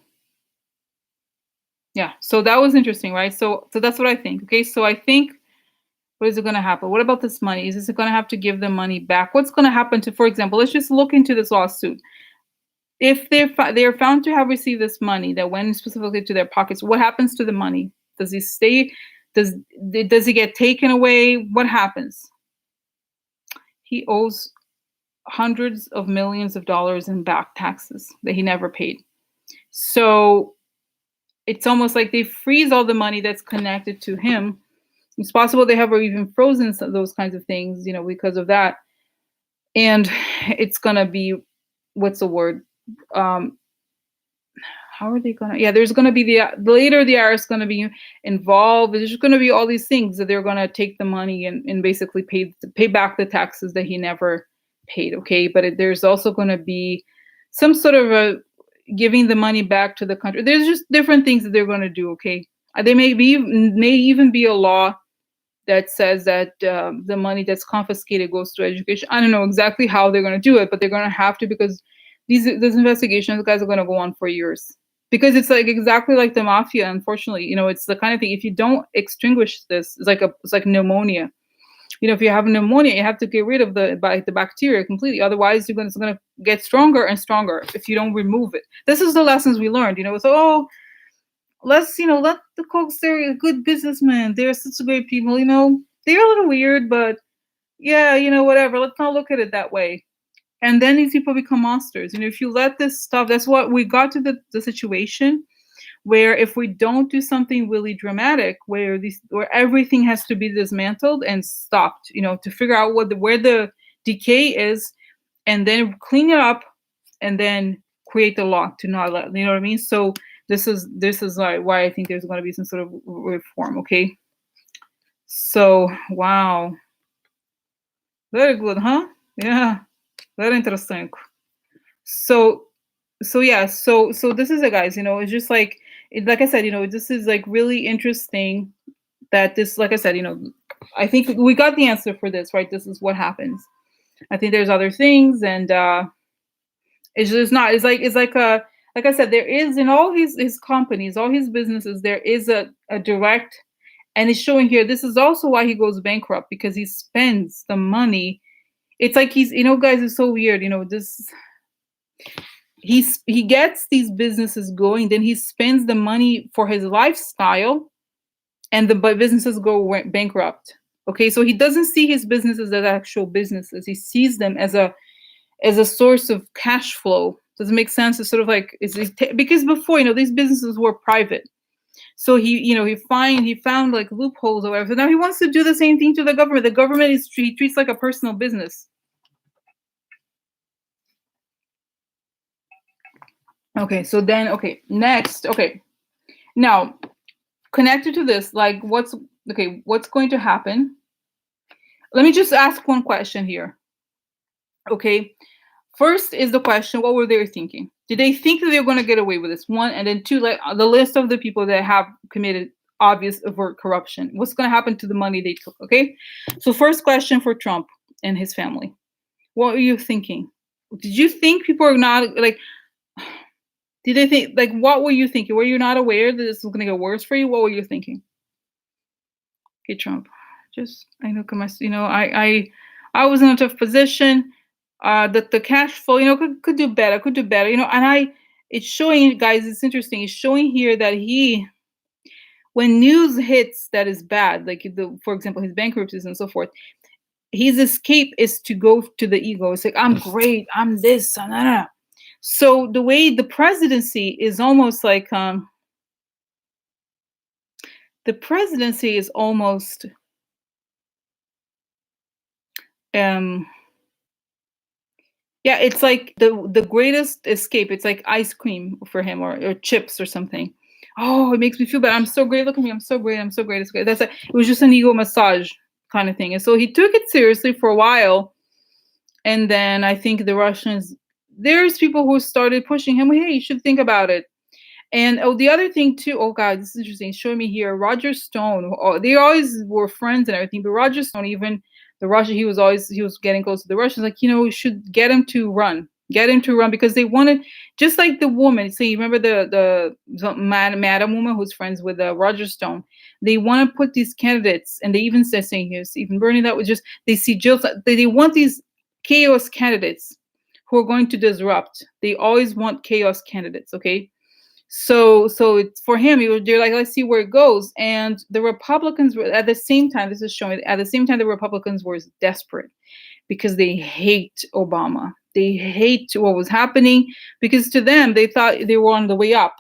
yeah, so that was interesting, right? So that's what I think. Okay, so I think, what is it going to happen? What about this money? Is this going to have to give them money back? What's going to happen to, for example, let's just look into this lawsuit. If they're found to have received this money that went specifically to their pockets, what happens to the money? Does it stay? Does it get taken away? What happens? He owes hundreds of millions of dollars in back taxes that he never paid. So it's almost like they freeze all the money that's connected to him. It's possible they have even frozen those kinds of things, because of that. And it's gonna be, what's the word? How are they gonna? Yeah, there's gonna be later the IRS is gonna be involved. There's just gonna be all these things that they're gonna take the money and basically pay back the taxes that he never paid. Okay, but there's also gonna be some sort of a giving the money back to the country. There's just different things that they're gonna do. Okay, there may even be a law that says that the money that's confiscated goes to education. I don't know exactly how they're gonna do it, but they're gonna have to, because these investigations, guys, are gonna go on for years. because it's like exactly like the mafia. Unfortunately, it's the kind of thing. If you don't extinguish this, it's like pneumonia. If you have pneumonia, you have to get rid of the bacteria completely. Otherwise, it's gonna get stronger and stronger if you don't remove it. This is the lessons we learned. So, let's let the Kochs. They're good businessmen. They're such great people. They're a little weird, but yeah, whatever. Let's not look at it that way. And then these people become monsters. If you let this stuff, that's what we got to the situation where if we don't do something really dramatic, where everything has to be dismantled and stopped, to figure out where the decay is, and then clean it up, and then create the law to not let, you know what I mean? So this is why I think there's going to be some sort of reform. Okay. So wow, very good, huh? Yeah, very interesting. So yeah, so this is it, guys. It's just like I said, this is like really interesting that this, like I said, I think we got the answer for this, right? This is what happens. I think there's other things, and it's just not. It's like like I said, there is in all his companies, all his businesses, there is a direct, and it's showing here. This is also why he goes bankrupt, because he spends the money. It's like he's, guys, it's so weird. This he gets these businesses going, then he spends the money for his lifestyle, and the businesses go bankrupt. Okay, so he doesn't see his businesses as actual businesses. He sees them as a source of cash flow. Does it make sense? It's sort of like because before, these businesses were private. So he found like loopholes or whatever. So now he wants to do the same thing to the government. The government he treats like a personal business. Okay, so then, next, now connected to this, like what's going to happen? Let me just ask one question here. Okay, first is the question: what were they thinking? Did they think that they were going to get away with this? One, and then two, like the list of the people that have committed obvious overt corruption. What's going to happen to the money they took? Okay, so first question for Trump and his family: what were you thinking? Did you think people are not like? Did they think, like, what were you thinking? Were you not aware that this was going to get worse for you? What were you thinking? Okay, Trump, I know, I was in a tough position. That the cash flow, could do better, and it's showing, guys, it's interesting. It's showing here that when news hits that is bad, like for example, his bankruptcies and so forth, his escape is to go to the ego. It's like, I'm great, I'm this, and that. So the way the presidency is almost like the presidency is almost yeah, it's like the greatest escape. It's like ice cream for him, or chips or something. Oh, it makes me feel bad. I'm so great. Look at me. I'm so great. I'm so great. It's great. It was just an ego massage kind of thing. And so he took it seriously for a while. And then I think the Russians, there's people who started pushing him. Hey, you should think about it. And the other thing too, oh God, this is interesting. Showing me here, Roger Stone. They always were friends and everything, but Roger Stone, even the Russian, he was getting close to the Russians. Like, we should get him to run, because they wanted, just like the woman. So you remember the madam woman who's friends with Roger Stone. They want to put these candidates, and they even said, saying here, Stephen Bernie, that was just, they see Jill. They want these chaos candidates who are going to disrupt. They always want chaos candidates. Okay. So it's for him. They're like, let's see where it goes. And the Republicans were at the same time. This is showing at the same time the Republicans were desperate because they hate Obama. They hate what was happening, because to them they thought they were on the way up.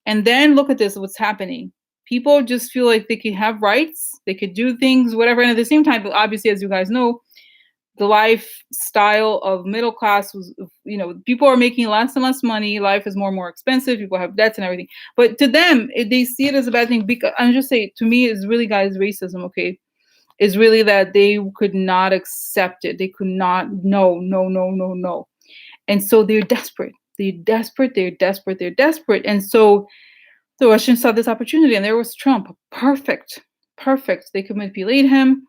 And then look at this, what's happening. People just feel like they could have rights, they could do things, whatever. And at the same time, obviously, as you guys know, the lifestyle of middle class was, people are making less and less money. Life is more and more expensive. People have debts and everything. But to them, they see it as a bad thing. Because I'm just saying, to me, it's really, guys, racism. Okay, is really that they could not accept it. They could not. No, no, no, no, no. And so they're desperate. They're desperate. They're desperate. They're desperate. And so the Russians saw this opportunity, and there was Trump. Perfect. They could manipulate him.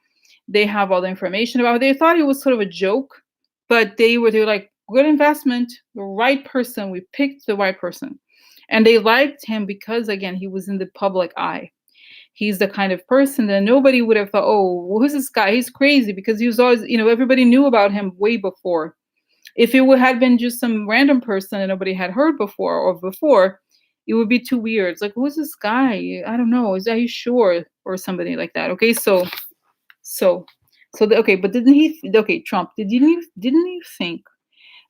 They have all the information about it. They thought it was sort of a joke, but they were like, good investment, the right person. We picked the right person. And they liked him because, again, he was in the public eye. He's the kind of person that nobody would have thought, oh, well, who's this guy? He's crazy, because he was always, everybody knew about him way before. If it had been just some random person that nobody had heard before, it would be too weird. It's like, who's this guy? I don't know. Are you sure? Or somebody like that. Okay, so, okay, but didn't he? Okay, Trump, didn't you think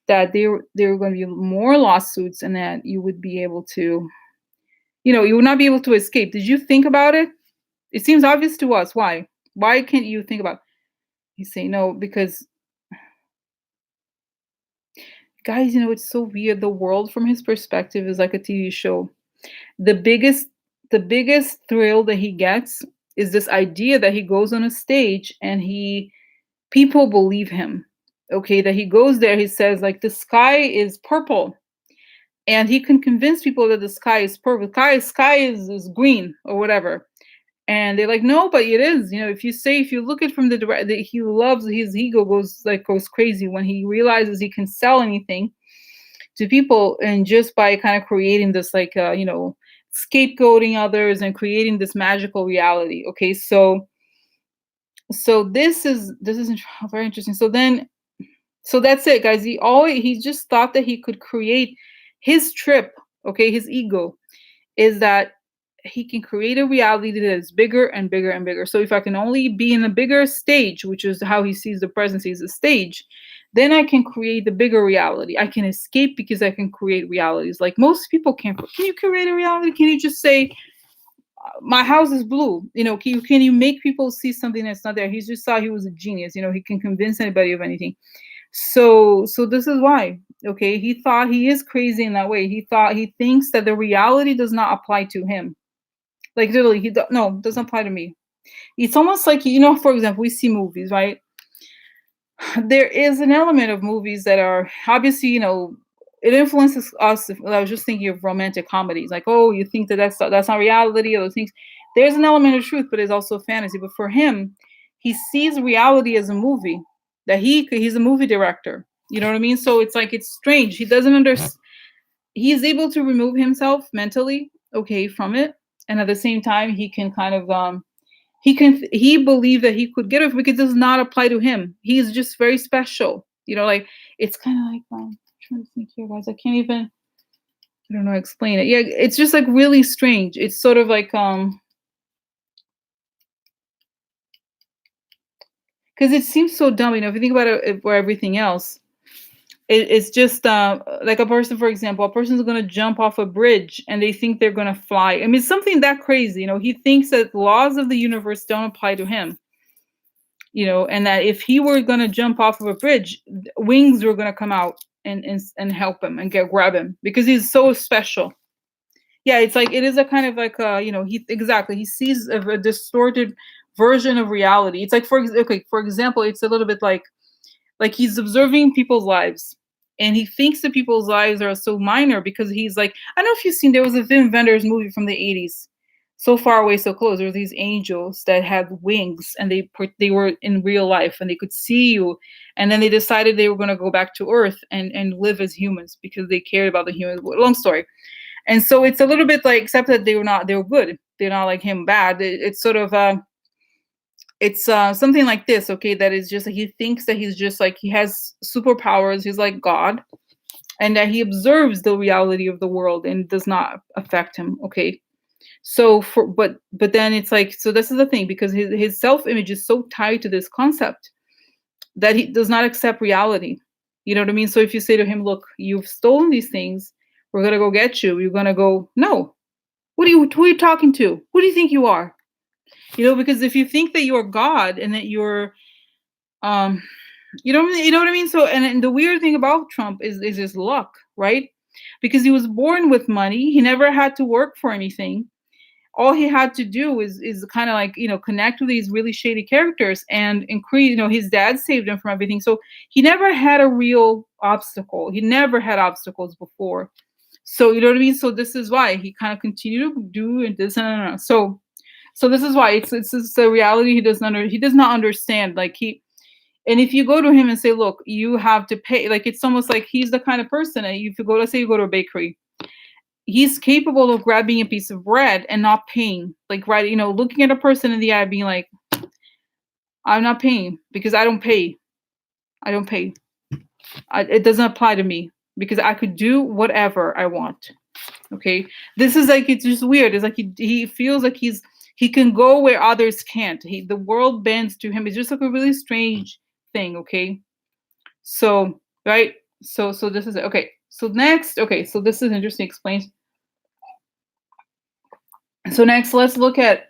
that there were going to be more lawsuits and that you would be able to, you would not be able to escape? Did you think about it? It seems obvious to us. Why? Why can't you think about? You say no because, guys, it's so weird. The world from his perspective is like a TV show. The biggest thrill that he gets is this idea that he goes on a stage and people believe him. Okay, that he goes there, he says like the sky is purple, and he can convince people that the sky is purple. Sky is green or whatever. And they're like, no, but it is. If you look at from the direct, he loves, his ego goes crazy when he realizes he can sell anything to people, and just by kind of creating this scapegoating others and creating this magical reality. Okay, so this is very interesting. So that's it, guys. He just thought that he could create his trip. Okay, his ego is that he can create a reality that is bigger and bigger and bigger. So if I can only be in a bigger stage, which is how he sees the present, sees the stage, then I can create the bigger reality. I can escape because I can create realities. Like most people can't. Can you create a reality? Can you just say, my house is blue? Can you make people see something that's not there? He just thought he was a genius. He can convince anybody of anything. So this is why. Okay, he thought he is crazy in that way. He thinks that the reality does not apply to him. Like literally, no, doesn't apply to me. It's almost like, for example, we see movies, right? There is an element of movies that are obviously, it influences us. I was just thinking of romantic comedies, like, oh, you think that's not reality, or those things. There's an element of truth, but it's also fantasy. But for him, he sees reality as a movie. That he's a movie director. You know what I mean? So it's like, it's strange. He doesn't understand. He's able to remove himself mentally, okay, from it, and at the same time, he can kind of he believed that he could get it because it does not apply to him. He's just very special. Like, it's kind of like, I'm trying to think here, guys. I can't even, I don't know, explain it. Yeah, it's just like really strange. It's sort of like because it seems so dumb. If you think about it, for everything else, it's just like a person, for example, a person's going to jump off a bridge and they think they're going to fly. I mean, something that crazy. He thinks that laws of the universe don't apply to him. And that if he were going to jump off of a bridge, wings were going to come out and help him and grab him because he's so special. Yeah, it's like, it is a kind of like he sees a distorted version of reality. It's like, for example, it's a little bit like he's observing people's lives, and he thinks that people's lives are so minor because he's like, I don't know if you've seen, there was a Wim Wenders movie from the 80s, So Far Away, So Close. There were these angels that had wings, and they were in real life, and they could see you, and then they decided they were going to go back to Earth and live as humans because they cared about the humans. Long story. And so it's a little bit like, except that they were good. They're not like him bad. It's sort of it's something like this, okay, that is just, he thinks that he's just like, he has superpowers, he's like God, and that he observes the reality of the world and does not affect him, okay? So but then it's like, so this is the thing, because his self-image is so tied to this concept that he does not accept reality. You know what I mean? So if you say to him, look, you've stolen these things, we're gonna go get you, you're gonna go, no, who are you talking to? Who do you think you are? Because if you think that you're God and that you're, you know what I mean? So, and the weird thing about Trump is his luck, right? Because he was born with money. He never had to work for anything. All he had to do is kind of like, connect with these really shady characters and increase, his dad saved him from everything. So he never had a real obstacle. He never had obstacles before. So, you know what I mean? So this is why he kind of continued to do and this and so this is why it's a reality he does not understand. Like and if you go to him and say, look, you have to pay, like, it's almost like he's the kind of person that if you go, let's say you go to a bakery he's capable of grabbing a piece of bread and not paying. Like, right, looking at a person in the eye, being like, I'm not paying because I don't pay. I don't pay. It doesn't apply to me because I could do whatever I want. Okay, this is like, it's just weird. It's like he feels like he can go where others can't. The world bends to him. It's just like a really strange thing. Okay, so right, so this is it. Okay, so next, okay, so this is interesting. Explains. So next, let's look at,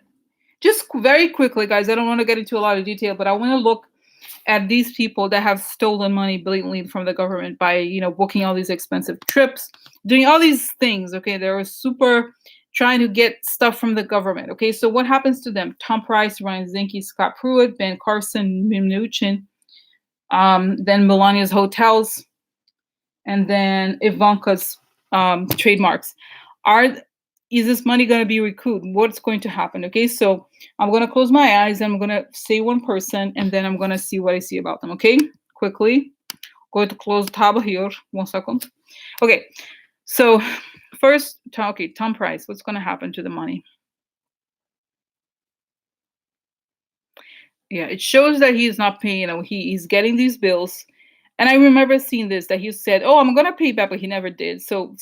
just very quickly, guys. I don't want to get into a lot of detail, but I want to look at these people that have stolen money blatantly from the government by, booking all these expensive trips, doing all these things. Okay, they were super trying to get stuff from the government. Okay, so what happens to them? Tom Price, Ryan Zinke, Scott Pruitt, Ben Carson, Mnuchin, then Melania's hotels, and then Ivanka's trademarks. Is this money going to be recouped? What's going to happen? Okay, so I'm going to close my eyes and I'm going to say one person and then I'm going to see what I see about them. Okay, quickly. Going to close tab here. 1 second. Okay, so first, Tom Price. What's going to happen to the money? Yeah, it shows that he's not paying. He's getting these bills. And I remember seeing this, that he said, "Oh, I'm going to pay back," but he never did. So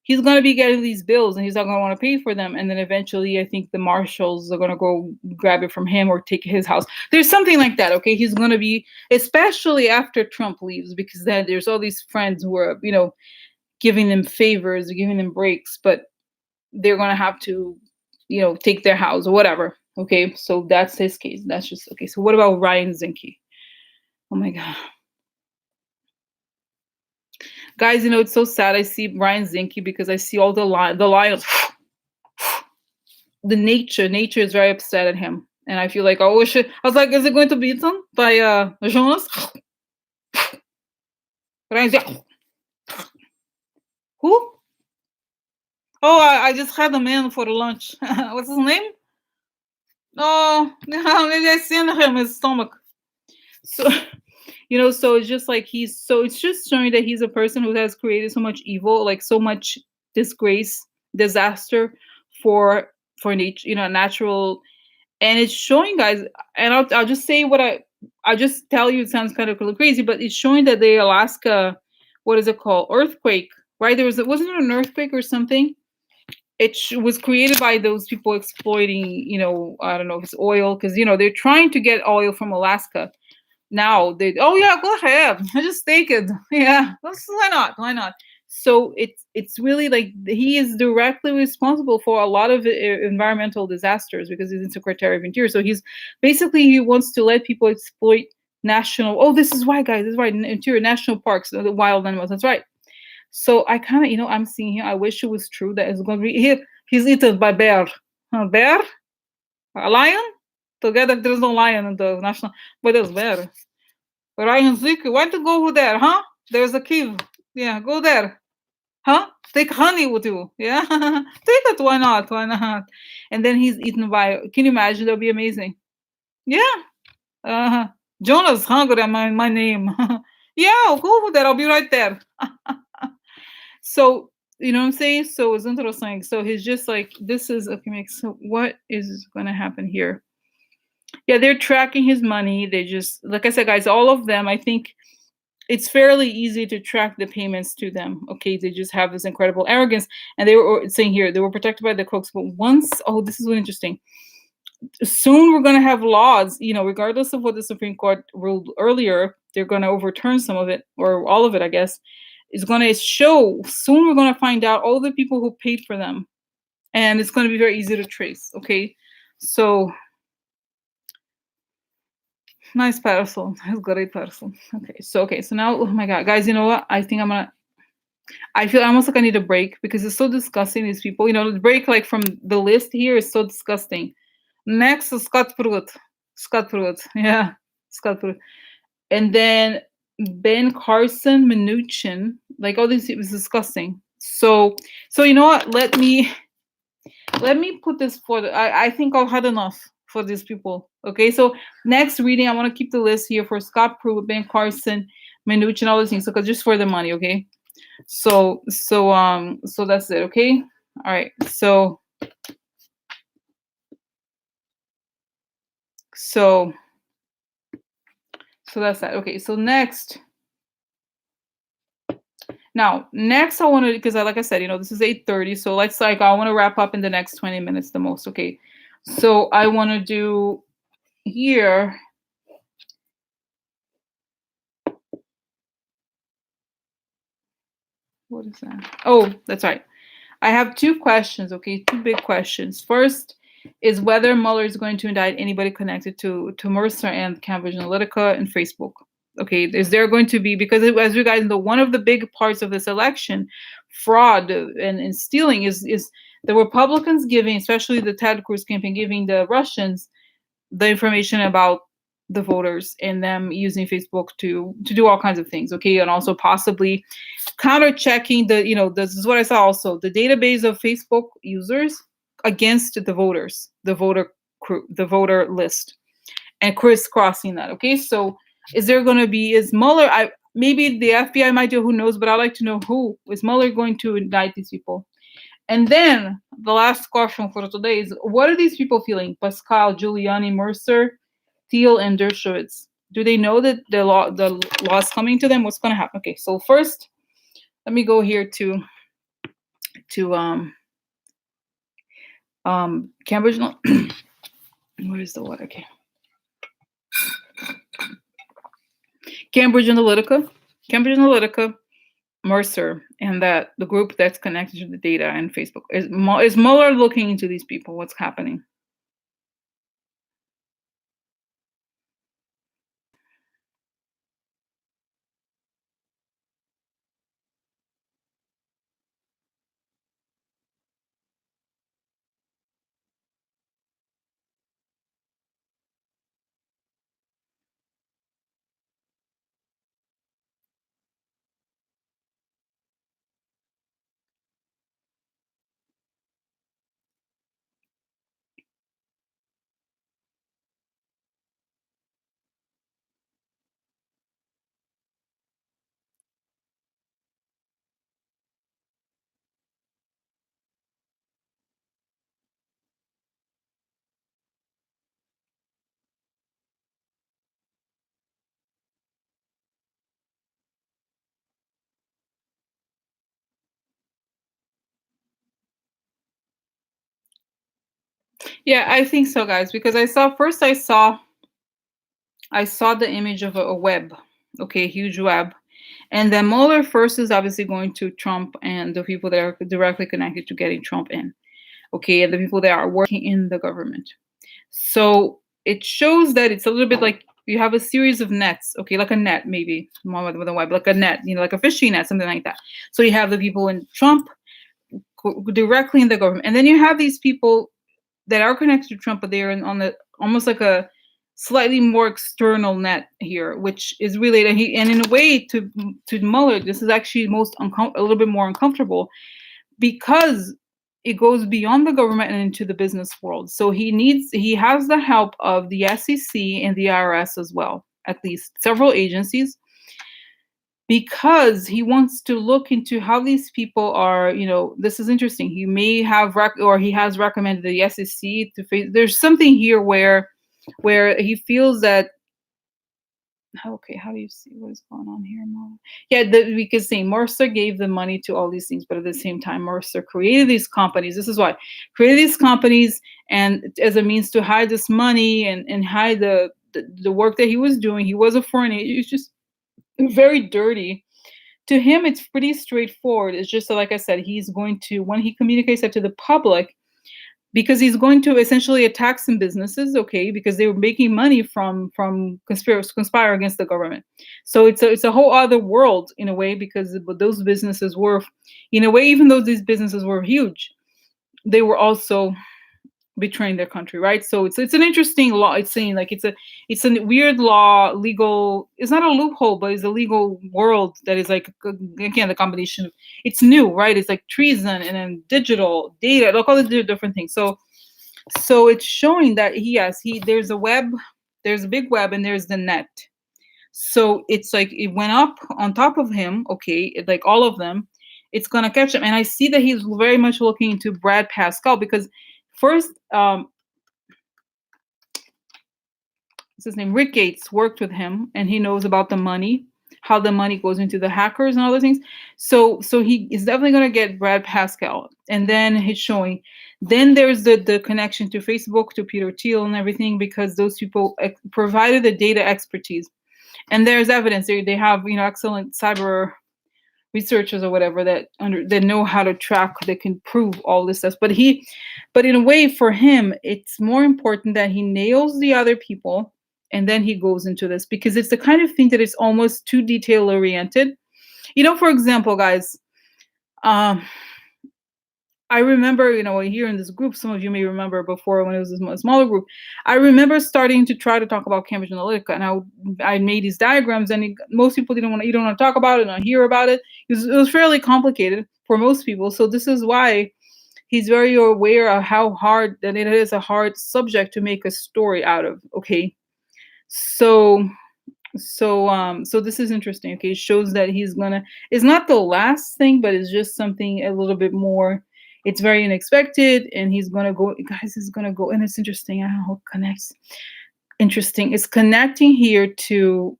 he's going to be getting these bills and he's not going to want to pay for them. And then eventually, I think the marshals are going to go grab it from him or take his house. There's something like that. Okay. He's going to be, especially after Trump leaves, because then there's all these friends who are, giving them favors, giving them breaks, but they're going to have to, take their house or whatever. Okay. So that's his case. That's just, okay. So what about Ryan Zinke? Oh my God. Guys, it's so sad. I see Ryan Zinke because I see all the lions. The nature is very upset at him. And I feel like, I was like, is it going to be eaten by Jonas? Ryan Zinke. Who? Oh, I just had a man for lunch. What's his name? Oh, maybe I seen him in his stomach. So, so it's just like it's just showing that he's a person who has created so much evil, like so much disgrace, disaster for nature, natural. And it's showing, guys, and I'll just say what I'll just tell you, it sounds kind of crazy, but it's showing that the Alaska, what is it called? Earthquake, right? Wasn't it an earthquake or something? It was created by those people exploiting, I don't know if it's oil, because, they're trying to get oil from Alaska. Now oh yeah, go ahead, I just take it. Yeah, why not? So it's really like he is directly responsible for a lot of environmental disasters because he's the Secretary of Interior. So he wants to let people exploit this is why, guys, this is right, interior national parks, the wild animals, that's right. So I kind of, I'm seeing here, I wish it was true that it's going to be here. He's eaten by bear. Bear? A lion? Together, there's no lion in the national, but there's bear. Ryan Zinke, why to go over there, huh? There's a cave. Yeah, go there. Huh? Take honey with you. Yeah? Take it. Why not? Why not? And then he's eaten by, can you imagine? That'd be amazing. Yeah. Jonas hungry, my name. Yeah, I'll go over there. I'll be right there. So, you know what I'm saying? So it's interesting. So he's just like, this is, okay, so what is going to happen here? Yeah, they're tracking his money. They just, like I said, guys, all of them, I think it's fairly easy to track the payments to them. Okay, they just have this incredible arrogance. And they were saying here, they were protected by the crooks. But this is really interesting. Soon we're going to have laws, regardless of what the Supreme Court ruled earlier, they're going to overturn some of it, or all of it, I guess. It's going to show, soon we're going to find out all the people who paid for them. And it's going to be very easy to trace, okay? So, nice parcel. That's great parcel. Okay, so now, oh my God, guys, you know what? I think I feel almost like I need a break because it's so disgusting, these people. The break, like, from the list here is so disgusting. Next is Scott Pruitt. Yeah, Scott Pruitt. And then Ben Carson, Mnuchin, like all these, it was disgusting. So you know what? Let me put this I think I've had enough for these people. Okay, so next reading, I want to keep the list here for Scott Pruitt, Ben Carson, Mnuchin, all these things, because just for the money, okay? So that's it. Okay. All right. So that's that. Okay. So next I want to, because like I said, this is 8:30. So I want to wrap up in the next 20 minutes the most. Okay. So I want to do here. What is that? Oh, that's right. I have two questions, okay? Two big questions. First is whether Mueller is going to indict anybody connected to Mercer and Cambridge Analytica and Facebook. Okay, is there going to be, because as you guys know, one of the big parts of this election, fraud and stealing is the Republicans giving, especially the Ted Cruz campaign, giving the Russians the information about the voters and them using Facebook to do all kinds of things, okay? And also possibly counter checking this is what I saw also, the database of Facebook users against the voters, the voter list, and crisscrossing that. Okay, so is Mueller, maybe the FBI might do, who knows, but I'd like to know, who is Mueller going to indict these people? And then the last question for today is, what are these people feeling? Pascal, Giuliani, Mercer, Thiel, and Dershowitz. Do they know that the law is coming to them? What's going to happen? Okay, so first, let me go here to Cambridge. Where's the what? Okay, Cambridge Analytica, Mercer, and that the group that's connected to the data and Facebook. Is Mueller looking into these people? What's happening? Yeah, I think so, guys, because I saw the image of a web, okay, a huge web. And then Mueller first is obviously going to Trump and the people that are directly connected to getting Trump in, okay, and the people that are working in the government. So it shows that it's a little bit like you have a series of nets, okay, like a net, maybe more with a web, like a net, like a fishing net, something like that. So you have the people in Trump directly in the government, and then you have these people that are connected to Trump, but they're on the almost like a slightly more external net here, which is related. And in a way, to Mueller, this is actually a little bit more uncomfortable, because it goes beyond the government and into the business world. So he has the help of the SEC and the IRS as well, at least several agencies, because he wants to look into how these people are. This is interesting. He may have he has recommended the SEC to face. There's something here where he feels that. Okay, how do you see what is going on here, Mom? Yeah, we could say Mercer gave the money to all these things, but at the same time, Mercer created these companies. This is why created these companies, and as a means to hide this money and hide the work that he was doing. He was a foreign agent. It's just very dirty. To him, it's pretty straightforward. It's just like I said, he's going to, when he communicates that to the public, because he's going to essentially attack some businesses, okay, because they were making money from conspire against the government. So it's a whole other world in a way, because those businesses were, in a way, even though these businesses were huge, they were also betraying their country, right? So it's an interesting law. It's saying like it's a weird law, legal. It's not a loophole, but it's a legal world that is like, again, the combination of, it's new, right? It's like treason and then digital data, like all these different things. So it's showing that there's a web, there's a big web, and there's the net. So it's like it went up on top of him, okay, like all of them, it's gonna catch him. And I see that he's very much looking into Brad Pascal because first, what's his name? Rick Gates worked with him, and he knows about the money, how the money goes into the hackers and all those things. So he is definitely gonna get Brad Pascal, and then he's showing. Then there's the connection to Facebook, to Peter Thiel, and everything because those people provided the data expertise, and there's evidence. They have excellent cyber researchers or whatever that know how to track, that can prove all this stuff. But in a way, for him, it's more important that he nails the other people, and then he goes into this because it's the kind of thing that is almost too detail oriented. For example, guys, um, I remember, here in this group, some of you may remember before when it was a smaller group, I remember starting to try to talk about Cambridge Analytica, and I made these diagrams, and most people you don't want to talk about it, not hear about it. It was fairly complicated for most people. So this is why he's very aware of how hard that it is, a hard subject to make a story out of. Okay, so this is interesting. Okay, it shows that it's not the last thing, but it's just something a little bit more. It's very unexpected, and he's gonna go, guys. He's gonna go, and it's interesting. I don't know how it connects. Interesting. It's connecting here to.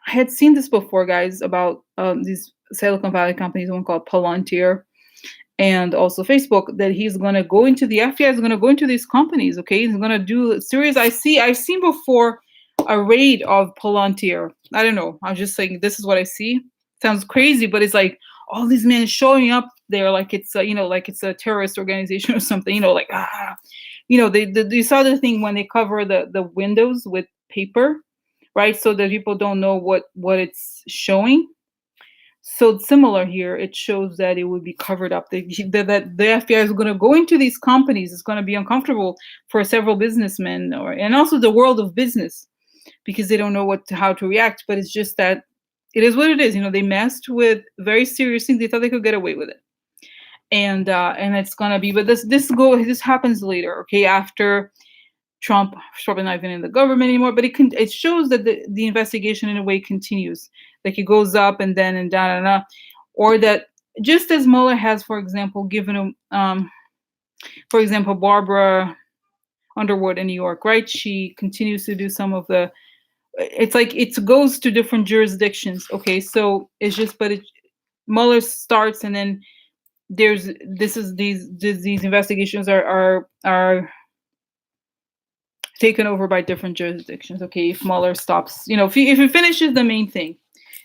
I had seen this before, guys, about these Silicon Valley companies. One called Palantir, and also Facebook. That he's gonna go into the FBI is gonna go into these companies. Okay, he's gonna do serious. I've seen before a raid of Palantir. I don't know. I'm just saying this is what I see. Sounds crazy, but it's like all these men showing up there like it's like it's a terrorist organization or something. Like they saw the thing when they cover the windows with paper, right? So that people don't know what it's showing. So similar here, it shows that it would be covered up. That the FBI is going to go into these companies. It's going to be uncomfortable for several businessmen, and also the world of business, because they don't know how to react. But it's just that it is what it is. They messed with very serious things. They thought they could get away with it, and it's gonna be. But this happens later, okay? After Trump is probably not even in the government anymore. But it shows that the investigation in a way continues. Like it goes up and then and down and down, or that just as Mueller has, for example, given him, for example, Barbara Underwood in New York, right? She continues to do some of the. It's like it goes to different jurisdictions. Okay, so it's just, but Mueller starts, and then these investigations are taken over by different jurisdictions. Okay, if Mueller stops, if he finishes the main thing,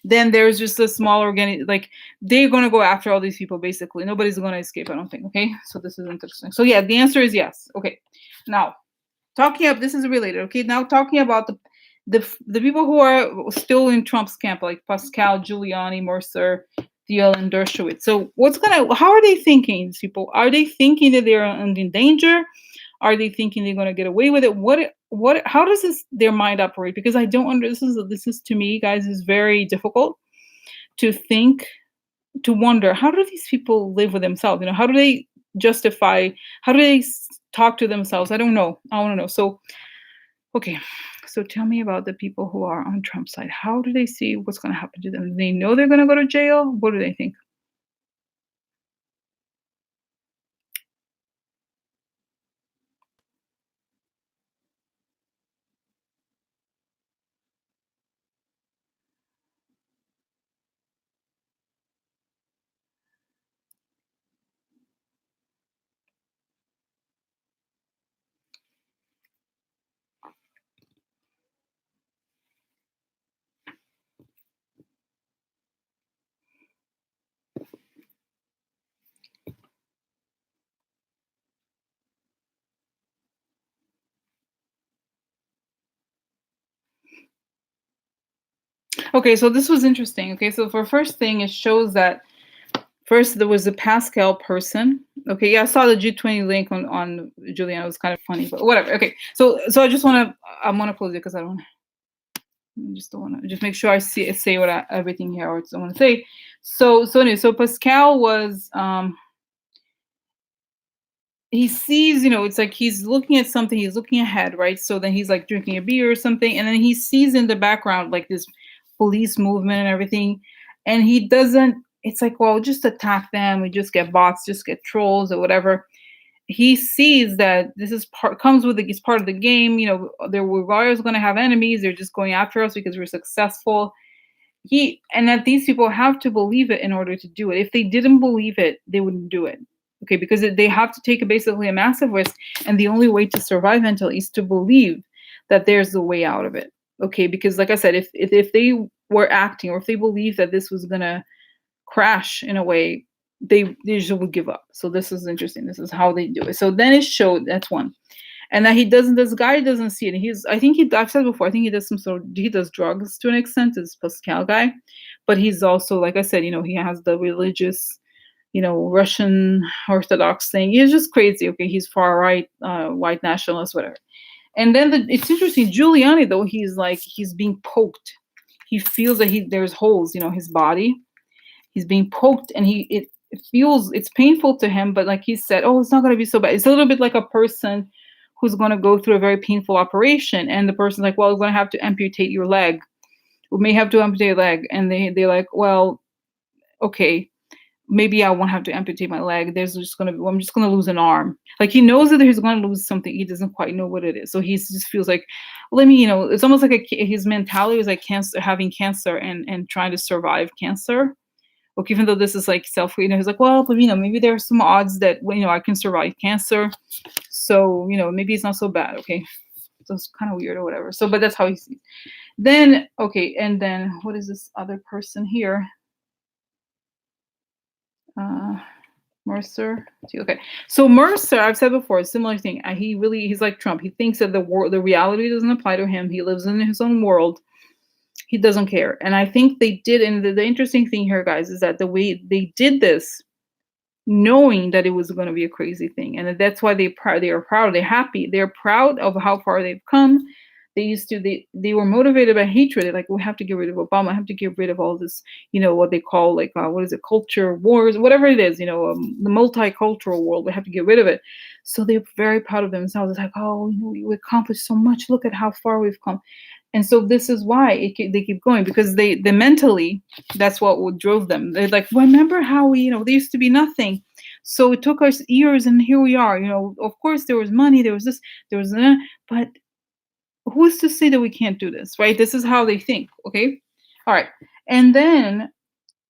then there's just a small like they're going to go after all these people. Basically, nobody's going to escape, I don't think. Okay, so this is interesting. So yeah, the answer is yes. Okay, now this is related. Okay, now talking about the people who are still in Trump's camp, like Pascal, Giuliani, Mercer, Thiel, and Dershowitz. So how are they thinking? These people, are they thinking that they're in danger? Are they thinking they're going to get away with it? How does their mind operate? Because I don't understand. This is to me, guys, is very difficult to think, to wonder, how do these people live with themselves? How do they justify, how do they talk to themselves? I don't know. I want to know. So, okay. So tell me about the people who are on Trump's side. How do they see what's going to happen to them? Do they know they're going to go to jail? What do they think? Okay, so this was interesting. Okay, so for first thing, it shows that first there was a Pascal person. Okay, yeah, I saw the G20 link on Juliana. It was kind of funny, but whatever. Okay, so I just want to close it because I just don't want to just make sure I say everything here I want to say. So anyway, so Pascal was he sees, it's like he's looking at something, he's looking ahead, right? So then he's like drinking a beer or something, and then he sees in the background like this police movement and everything. And he doesn't, it's like, well, just attack them. We just get bots, just get trolls or whatever. He sees that this is comes with it's part of the game. We're always going to have enemies. They're just going after us because we're successful. And that these people have to believe it in order to do it. If they didn't believe it, they wouldn't do it. Okay, because they have to take basically a massive risk, and the only way to survive mentally is to believe that there's a way out of it. Okay, because like I said, if they were acting, or if they believed that this was gonna crash in a way, they usually would give up. So this is interesting. This is how they do it. So then it showed, that's one. And that he doesn't, this guy doesn't see it. I've said before, I think he does he does drugs to an extent, this Pascal guy. But he's also, like I said, he has the religious, Russian Orthodox thing. He's just crazy. Okay, he's far right, white nationalist, whatever. And then it's interesting. Giuliani, though, he's being poked. He feels that there's holes, his body. He's being poked, and it feels, it's painful to him. But like he said, oh, it's not going to be so bad. It's a little bit like a person who's going to go through a very painful operation, and the person's like, well, we're going to have to amputate your leg. We may have to amputate a leg. And they're like, well, okay, maybe I won't have to amputate my leg. I'm just going to lose an arm. Like, he knows that he's going to lose something. He doesn't quite know what it is. So he just feels like, let me, it's almost like his mentality is like having cancer and trying to survive cancer. Okay, even though this is like he's like, well, but maybe there are some odds that I can survive cancer. So, maybe it's not so bad. Okay. So it's kind of weird or whatever. So, but that's how he sees. Then, okay. And then what is this other person here? Mercer. Okay. So Mercer, I've said before, a similar thing. He's like Trump. He thinks that the reality doesn't apply to him. He lives in his own world. He doesn't care. And I think they did. And the interesting thing here, guys, is that the way they did this, knowing that it was going to be a crazy thing. And that's why they are proud. They're happy. They're proud of how far they've come. They were motivated by hatred. They're like, we have to get rid of Obama. I have to get rid of all this, what they call like, what is it? Culture wars, whatever it is, the multicultural world. We have to get rid of it. So they're very proud of themselves. It's like, oh, we accomplished so much. Look at how far we've come. And so this is why they keep going, because they mentally, that's what drove them. They're like, remember how there used to be nothing. So it took us years, and here we are. Of course there was money, there was this, there was that, but who's to say that we can't do this, right? This is how they think. Okay, all right, and then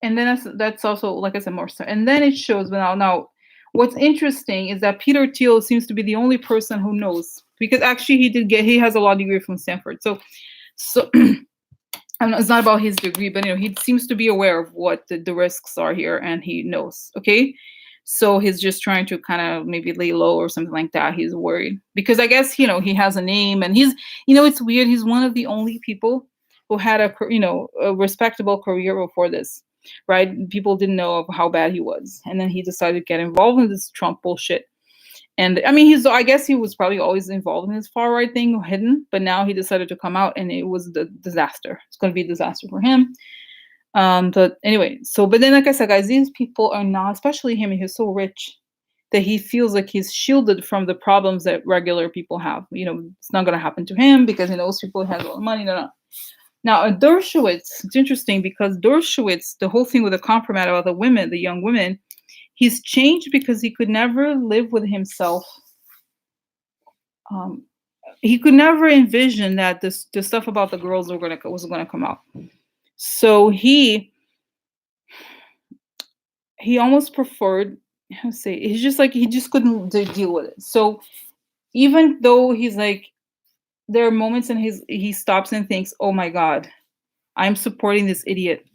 that's also, like I said, more so. And then it shows. But now, what's interesting is that Peter Thiel seems to be the only person who knows, because actually he has a law degree from Stanford. So it's not about his degree, but he seems to be aware of what the risks are here, and he knows. Okay, so he's just trying to kind of maybe lay low or something like that. He's worried because I guess he has a name, and he's it's weird. He's one of the only people who had a respectable career before this, right? People didn't know of how bad he was, and then he decided to get involved in this Trump bullshit. And I mean, I guess he was probably always involved in this far right thing, hidden, but now he decided to come out, and it was the disaster. It's going to be a disaster for him. But anyway, but then, like I said, guys, these people are not, especially him. He's so rich that he feels like he's shielded from the problems that regular people have. It's not going to happen to him because those people have a lot of money. No. Now, Dershowitz, it's interesting because Dershowitz, the whole thing with the compromise about the young women, he's changed because he could never live with himself. He could never envision that the stuff about the girls was going to come out. So he almost preferred, he's just like, he just couldn't deal with it. So even though he's like, there are moments in he stops and thinks, oh my God, I'm supporting this idiot.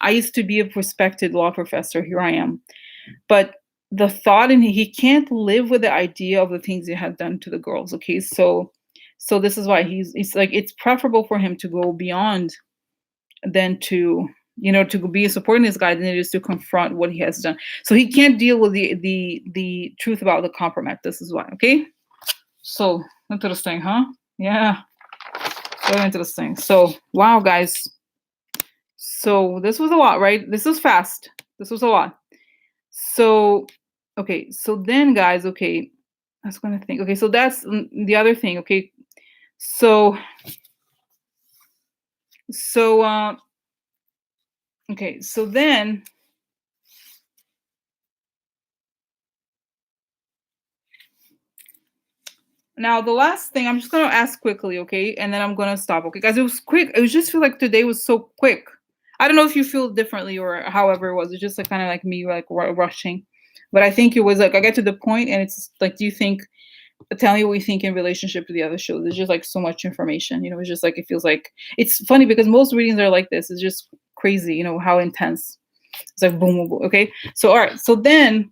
I used to be a respected law professor. Here I am. But the thought, and he can't live with the idea of the things he had done to the girls. Okay, so this is why he's like, it's preferable for him to go beyond than to be supporting this guy than it is to confront what he has done. So he can't deal with the truth about the compromise. This is why. Okay, so interesting, huh? Yeah, very interesting. So wow, guys. So this was a lot, right? This was fast. This was a lot. So, okay. So then, guys, okay, I was going to think. Okay, so that's the other thing. Okay, so Okay, so then now the last thing I'm just gonna ask quickly, okay, and then I'm gonna stop, okay, guys. It was quick. It was just feel like today was so quick. I don't know if you feel differently or however it was. It's just like kind of like me like rushing, but I think it was like I get to the point and it's like, do you think? Tell me what you think in relationship to the other shows. There's just like so much information, you know. It's just like it feels like it's funny because most readings are like this. It's just crazy, you know, how intense. It's like boom, boom, boom. Okay. So, all right. So then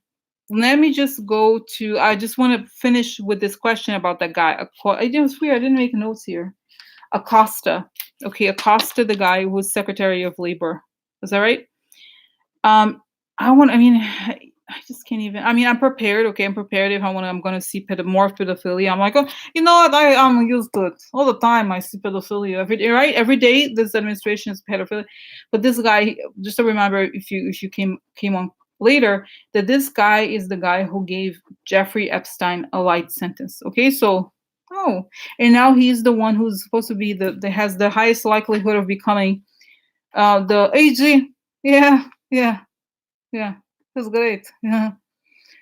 let me just go to, I just want to finish with this question about that guy. It's weird. I didn't make notes here. Acosta. Okay. Acosta, the guy who was Secretary of Labor. Is that right? Um, I mean, I just can't even. I mean, I'm prepared. Okay, I'm prepared if I'm gonna see more pedophilia. I'm like, oh, you know what? I'm used to it all the time. I see pedophilia every day, right? Every day, this administration is pedophilia. But this guy, just to remember, if you came on later, that this guy is the guy who gave Jeffrey Epstein a light sentence. Okay, so oh, and now he's the one who's supposed to be the has the highest likelihood of becoming the AG. Yeah, yeah. Yeah, that's great. Yeah.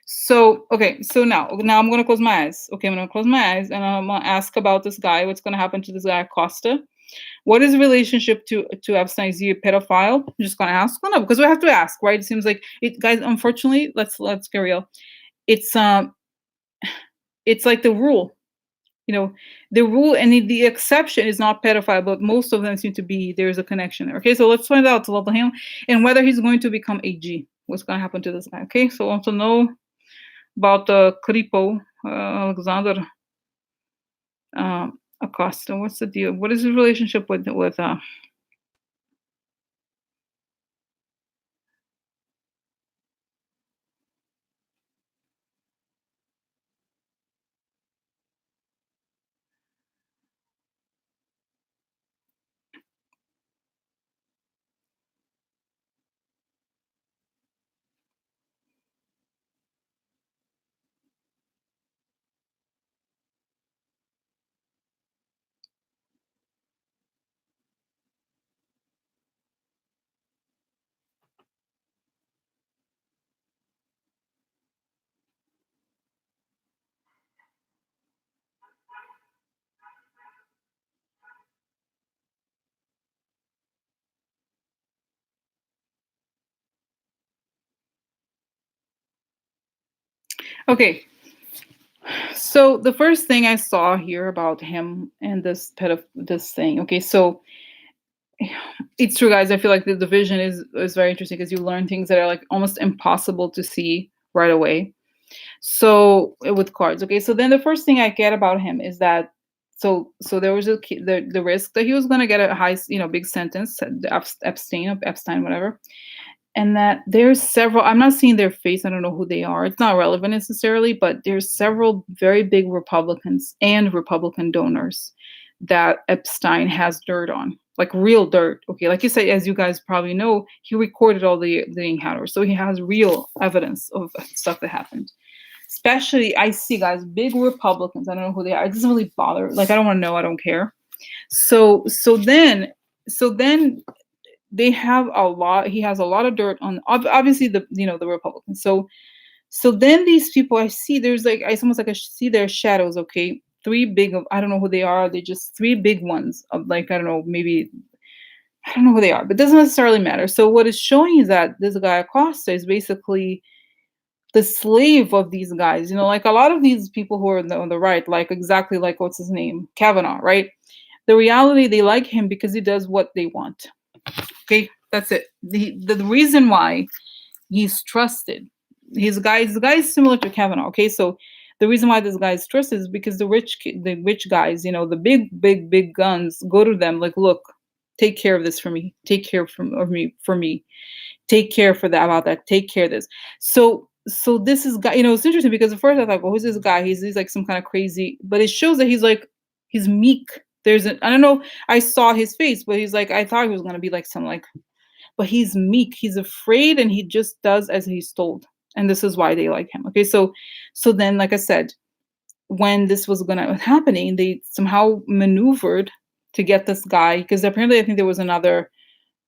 So okay, so now I'm gonna close my eyes. Okay, I'm gonna close my eyes and I'm gonna ask about this guy. What's gonna happen to this guy Costa? What is the relationship to Epstein? Is he a pedophile? I'm just gonna ask. Well, no, because we have to ask, right? It seems like it, guys. Unfortunately, let's get real. It's it's like the rule. You know, the rule and the exception is not pedophile, but most of them seem to be there's a connection there. Okay, so let's find out about him and whether he's going to become AG. What's going to happen to this guy? Okay, so I want to know about the Kripo, Alexander Acosta. What's the deal? What is his relationship with? Okay, so the first thing I saw here about him and this thing. Okay, so it's true, guys. I feel like the division is very interesting because you learn things that are like almost impossible to see right away. So with cards, okay. So then the first thing I get about him is that so there was the risk that he was going to get a high, you know, big sentence, Epstein, whatever, and that there's several. I'm not seeing their face. I don't know who they are. It's not relevant necessarily, but there's several very big Republicans and Republican donors that Epstein has dirt on, like real dirt. Okay, like you said, as you guys probably know, he recorded all the encounters, so he has real evidence of stuff that happened. Especially, I see guys, big Republicans. I don't know who they are. It doesn't really bother. Like, I don't want to know. I don't care. So then they have a lot. He has a lot of dirt on obviously the Republicans. So then these people I see, there's like I almost like I see their shadows. Okay, three big. I don't know who they are. They just three big ones of like I don't know maybe I don't know who they are, but it doesn't necessarily matter. So what it's showing is that this guy Acosta is basically the slave of these guys. You know, like a lot of these people who are on the right, like exactly like what's his name, Kavanaugh, right? The reality they like him because he does what they want. Okay, that's it. The reason why he's trusted, the guy is similar to Kavanaugh. Okay, so the reason why this guy is trusted is because the rich guys, you know, the big guns go to them like, look, take care of this for me, take care of me for me, take care for that about that, take care of this. So this is guy, you know, it's interesting because at first I thought, well, who's this guy? He's like some kind of crazy, but it shows that he's meek. I don't know, I saw his face, but he's like, I thought he was gonna be like some like, but he's meek, he's afraid, and he just does as he's told. And this is why they like him. Okay, so then, like I said, when this was gonna happening, they somehow maneuvered to get this guy, because apparently I think there was another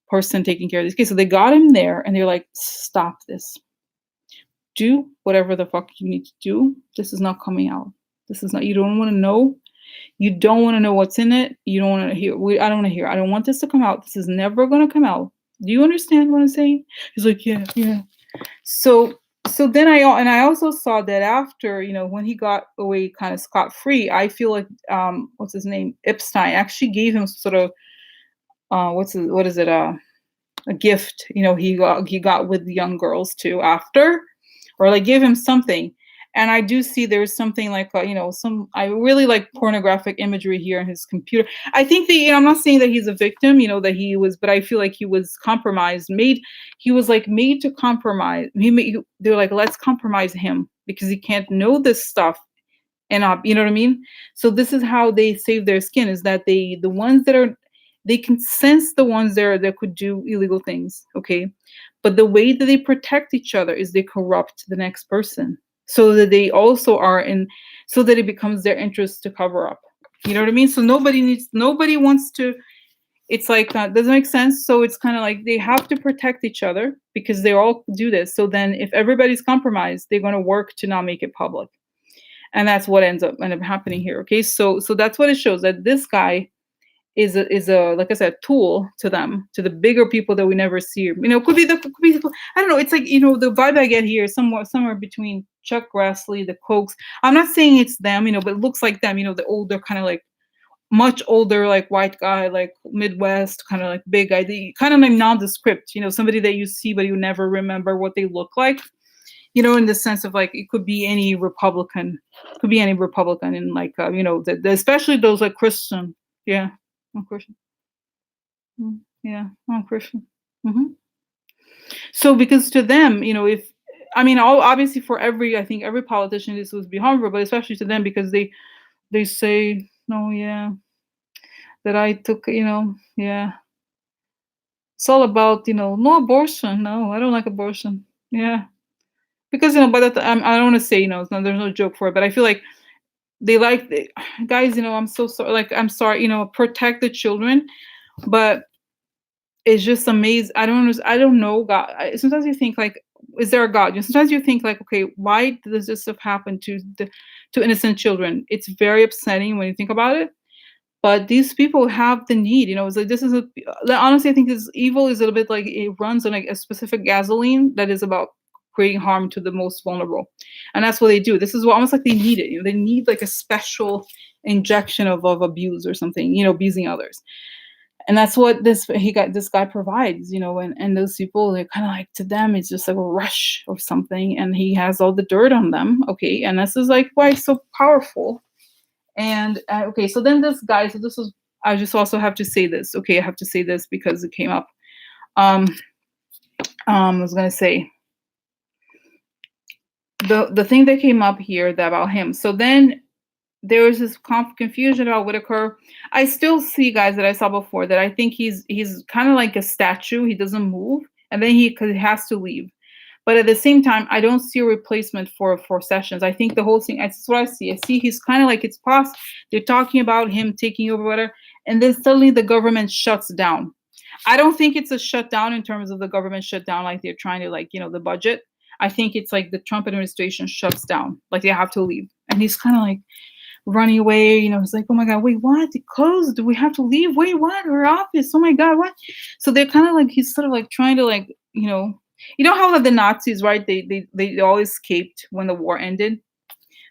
person taking care of this case. So they got him there, and they're like, "Stop this. Do whatever the fuck you need to do. This is not coming out. This is not. You don't want to know. You don't want to know what's in it. You don't want to hear. I don't want to hear. I don't want this to come out. This is never going to come out. Do you understand what I'm saying?" He's like, "Yeah, yeah." So then I also saw that after, when he got away kind of scot free, I feel like what's his name, Epstein, actually gave him sort of what is it, a gift, he got with young girls too after, or like give him something. And I do see there's something like some, I really like pornographic imagery here in his computer. I think I'm not saying that he's a victim, that he was, but I feel like he was compromised, he was like made to compromise. They're like, let's compromise him because he can't know this stuff and not, you know what I mean? So this is how they save their skin, is that the ones that are, they can sense the ones there that could do illegal things, okay? But the way that they protect each other is they corrupt the next person, so that they also are in, so that it becomes their interest to cover up. You know what I mean? So nobody wants to, it's like, doesn't make sense. So it's kind of like they have to protect each other because they all do this. So then if everybody's compromised, they're going to work to not make it public. And that's what end up happening here. Okay. So that's what it shows, that this guy is a like I said, tool to them, to the bigger people that we never see. Could be I don't know. It's like, the vibe I get here is somewhere between Chuck Grassley, the Kochs. I'm not saying it's them, but it looks like them. The older, kind of like much older, like white guy, like Midwest, kind of like big guy, kind of like nondescript. Somebody that you see but you never remember what they look like. In the sense of like it could be any Republican, and like especially those like Christian. Yeah. I'm Christian. Yeah, I'm Christian. hmm So because to them, if I mean, all obviously for I think every politician this would be harmful, but especially to them because they say, no, yeah, that I took, yeah, it's all about, no abortion. No, I don't like abortion. Yeah, because by the time I don't want to say, there's no joke for it, but I feel like guys, I'm so sorry. Like, I'm sorry, protect the children, but it's just amazing. I don't know God. Sometimes you think like, is there a God? Sometimes you think like, okay, why does this stuff happen to innocent children? It's very upsetting when you think about it. But these people have the need. It's like, this is honestly, I think this evil is a little bit like it runs on like a specific gasoline that is about creating harm to the most vulnerable, and that's what they do. This is what, almost like they need it. They need like a special injection of abuse or something. Abusing others. And that's what this guy provides, and those people, they're kind of like, to them it's just like a rush of something, and he has all the dirt on them, okay? And this is like why it's so powerful. And okay, so then this guy, so this is, I just also have to say this, okay? I have to say this because it came up. um I was gonna say the thing that came up here about him. So then there was this confusion about Whitaker. I still see guys that I saw before that I think he's kind of like a statue. He doesn't move, and then because he has to leave. But at the same time, I don't see a replacement for Sessions. I think the whole thing. That's what I see. I see he's kind of like, it's possible they're talking about him taking over, whatever, and then suddenly the government shuts down. I don't think it's a shutdown in terms of the government shutdown, like they're trying to, like, the budget. I think it's like the Trump administration shuts down, like they have to leave, and he's kind of like running away. He's like, oh my God, wait, what? It closed. Do we have to leave? Wait, what? Our office. Oh my God, what? So they're kind of like, he's sort of like trying to, like, how like the Nazis, right? They all escaped when the war ended.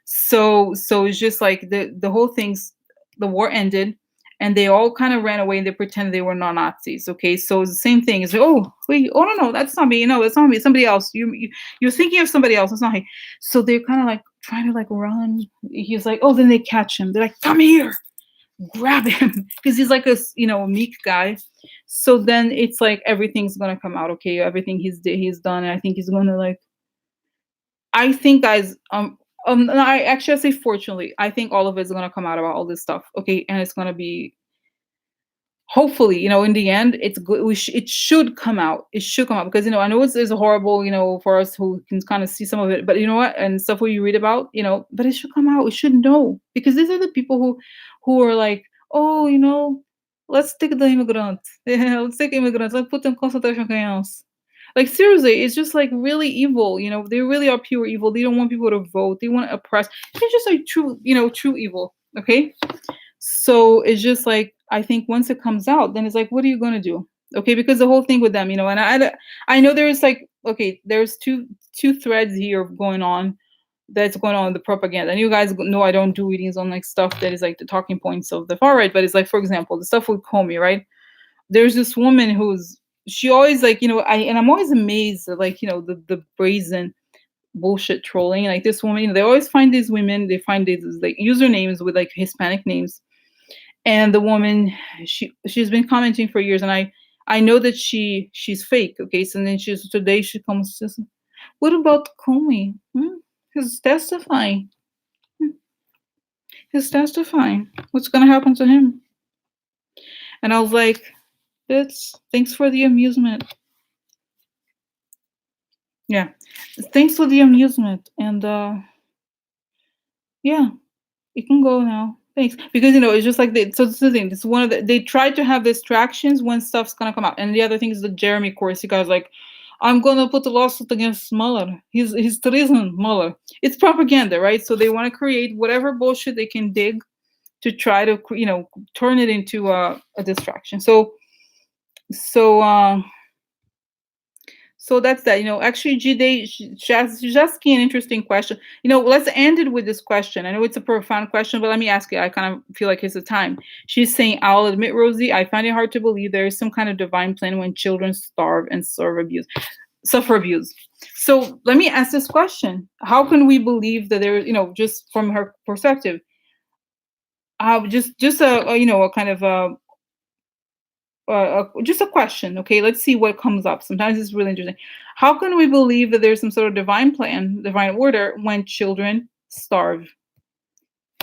So it's just like the whole thing's, the war ended, and they all kind of ran away and they pretended they were not Nazis. Okay, so it's the same thing. It's like, oh wait, oh no, that's not me. No, that's not me. Somebody else. You're thinking of somebody else. It's not me. So they're kind of like trying to like run. He's like, oh, then they catch him. They're like, come here, grab him, because he's like a meek guy. So then it's like everything's gonna come out. Okay, everything he's done, and I think he's gonna like. I think, guys, no, I say fortunately, I think all of it's gonna come out about all this stuff, okay, and it's gonna be, hopefully, in the end, it's good. It should come out. It should come out because I know it's horrible, for us who can kind of see some of it, but you know what, and stuff what you read about, but it should come out. We should know, because these are the people who are like, oh, Let's take the immigrants. Yeah, let's take immigrants. Let's put them in concentration camps. Like seriously, it's just like really evil. They really are pure evil. They don't want people to vote. They want to oppress. It's just like true, true evil. Okay, so it's just like I think once it comes out, then it's like, what are you gonna do? Okay, because the whole thing with them, and I know there's like okay, there's two threads here going on that's going on with the propaganda. And you guys know I don't do readings on like stuff that is like the talking points of the far right, but it's like for example the stuff with Comey, right? There's this woman she always like I'm always amazed at like the brazen bullshit trolling like this woman. They always find these women, they find these like usernames with like Hispanic names, and the woman she's been commenting for years, and I know that she's fake. Okay, so then today she comes to what about Comey? He's testifying. Hmm, he's testifying. What's gonna happen to him? And I was like, "That's thanks for the amusement." Yeah, thanks for the amusement, and yeah, you can go now. Thanks, because it's just like so. This is the thing. This is one of they tried to have distractions when stuff's gonna come out, and the other thing is the Jeremy Corsi guy's like, I'm gonna put a lawsuit against Mueller. He's treason, Mueller. It's propaganda, right? So they want to create whatever bullshit they can dig to try to turn it into a distraction. So so that's that. Actually, Jide, she's asking an interesting question. Let's end it with this question. I know it's a profound question, but let me ask it. I kind of feel like it's the time. She's saying, I'll admit, Rosie, I find it hard to believe there is some kind of divine plan when children starve and suffer abuse. So let me ask this question. How can we believe that there, just from her perspective, just a kind of just a question. Okay, let's see what comes up. Sometimes it's really interesting. How can we believe that there's some sort of divine plan, divine order, when children starve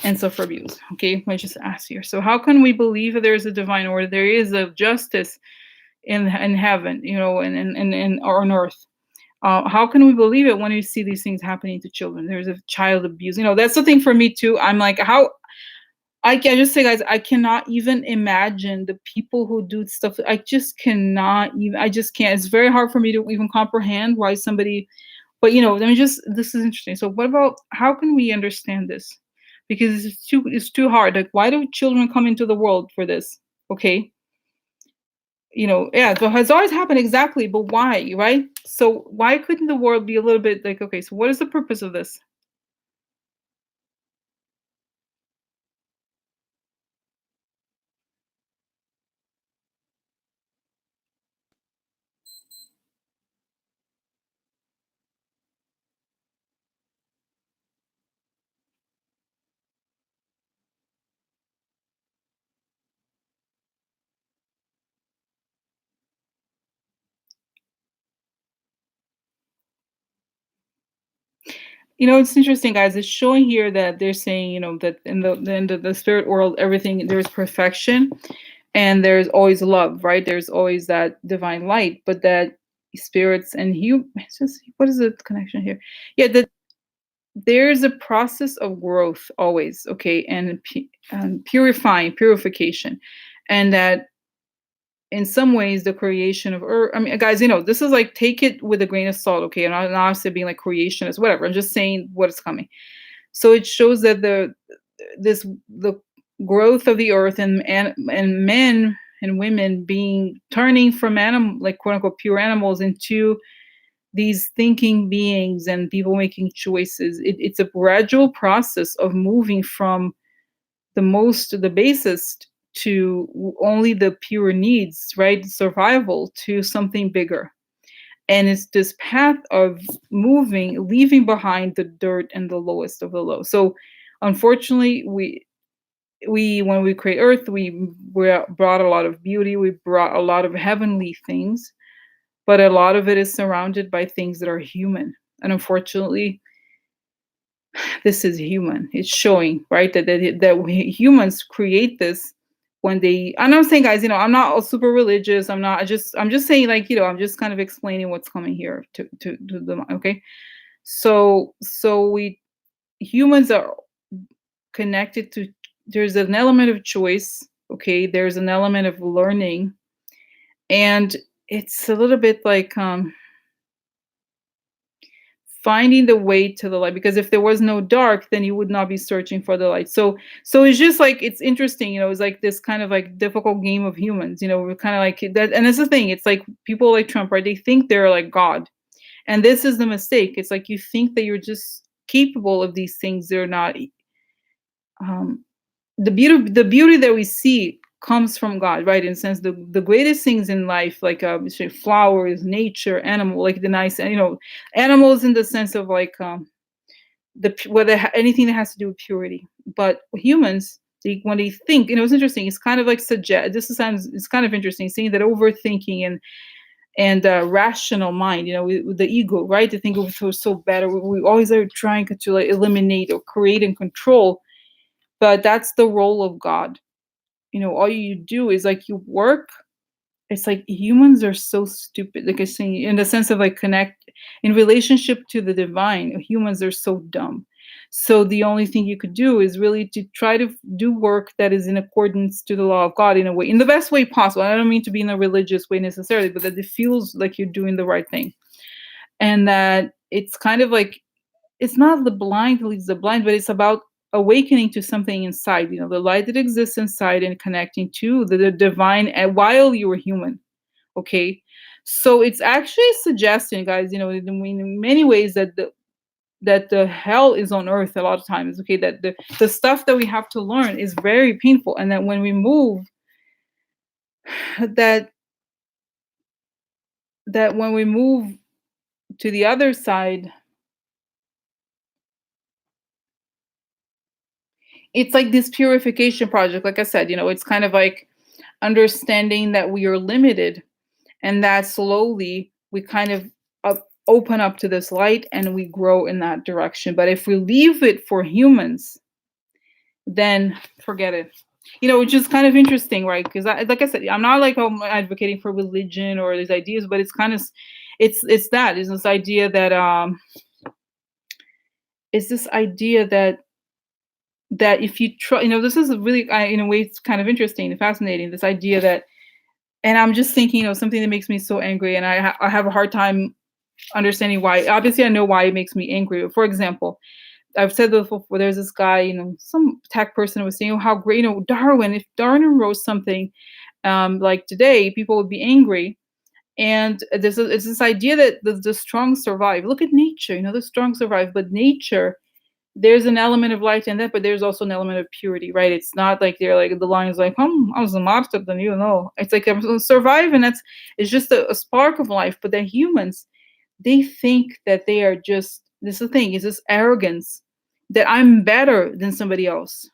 and suffer abuse? Okay, let's just ask here. So how can we believe that there's a divine order? There is a justice in heaven, and or on earth. How can we believe it when we see these things happening to children? There's a child abuse. That's the thing for me too. I'm like, how I can just say, guys, I cannot even imagine the people who do stuff. I just cannot even. I just can't. It's very hard for me to even comprehend why somebody. But let me just. This is interesting. So, what about how can we understand this? Because it's too hard. Like, why do children come into the world for this? Okay, yeah, so it has always happened exactly. But why, right? So, why couldn't the world be a little bit like, okay, so what is the purpose of this? It's interesting, guys. It's showing here that they're saying, that in the spirit world, everything there's perfection and there's always love, right? There's always that divine light, but that spirits and just what is the connection here? Yeah, that there's a process of growth always, okay, and purification, and that in some ways the creation of earth. I mean, guys, this is like take it with a grain of salt, okay? And I'm not obviously being like creationist, whatever. I'm just saying what is coming. So it shows that the growth of the earth and men and women being turning from animal like quote unquote pure animals into these thinking beings and people making choices. It's a gradual process of moving from the basest to only the pure needs, right? Survival to something bigger. And it's this path of moving, leaving behind the dirt and the lowest of the low. So unfortunately, we when we create earth, we brought a lot of beauty, we brought a lot of heavenly things, but a lot of it is surrounded by things that are human. And unfortunately, this is human. It's showing, right, humans create this when they. And I'm saying, guys, I'm not super religious. I'm not. I'm just saying, like, I'm just kind of explaining what's coming here to the. Okay, so we humans are connected to. There's an element of choice Okay, there's an element of learning, and it's a little bit like finding the way to the light, because if there was no dark, then you would not be searching for the light. So it's just like, it's interesting, it's like this kind of like difficult game of humans. We're kind of like that, and it's the thing, it's like people like Trump, right? They think they're like God. And this is the mistake. It's like you think that you're just capable of these things. They're not. um the beauty that we see comes from God, right? In a sense, the greatest things in life, like say flowers, nature, animal, like the nice, animals in the sense of like anything that has to do with purity. But humans, when they think, it's interesting. It's kind of like suggest. It's kind of interesting seeing that overthinking and rational mind, with the ego, right? To think of it so better. We always are trying to like eliminate or create and control, but that's the role of God. All you do is like you work. It's like humans are so stupid. Like I say, in the sense of like connect in relationship to the divine, humans are so dumb. So the only thing you could do is really to try to do work that is in accordance to the law of God, in a way, in the best way possible. I don't mean to be in a religious way necessarily, but that it feels like you're doing the right thing. And that it's kind of like, it's not the blind leads the blind, but it's about awakening to something inside, the light that exists inside, and connecting to the divine, and while you were human. Okay. So it's actually suggesting, guys, in many ways, that the hell is on earth a lot of times. Okay. That the stuff that we have to learn is very painful. And that when we move, that when we move to the other side, it's like this purification project. Like I said, it's kind of like understanding that we are limited, and that slowly we kind of open up to this light and we grow in that direction. But if we leave it for humans, then forget it. Which is kind of interesting, right? Because like I said, I'm not like advocating for religion or these ideas, but it's kind of, it's this idea that it's this idea that if you try, this is really, in a way, it's kind of interesting and fascinating, this idea that, and I'm just thinking, something that makes me so angry, and I have a hard time understanding why. Obviously, I know why it makes me angry. For example, I've said this before. There's this guy, some tech person was saying, oh, how great, Darwin. If Darwin wrote something like today, people would be angry. And it's this idea that the strong survive. Look at nature. The strong survive, but nature, there's an element of light in that, but there's also an element of purity, right? It's not like they're like the lion's like, I was a monster than you know. It's like I'm gonna survive, and it's just a spark of life. But the humans, they think that they are just, this is the thing, is this arrogance that I'm better than somebody else.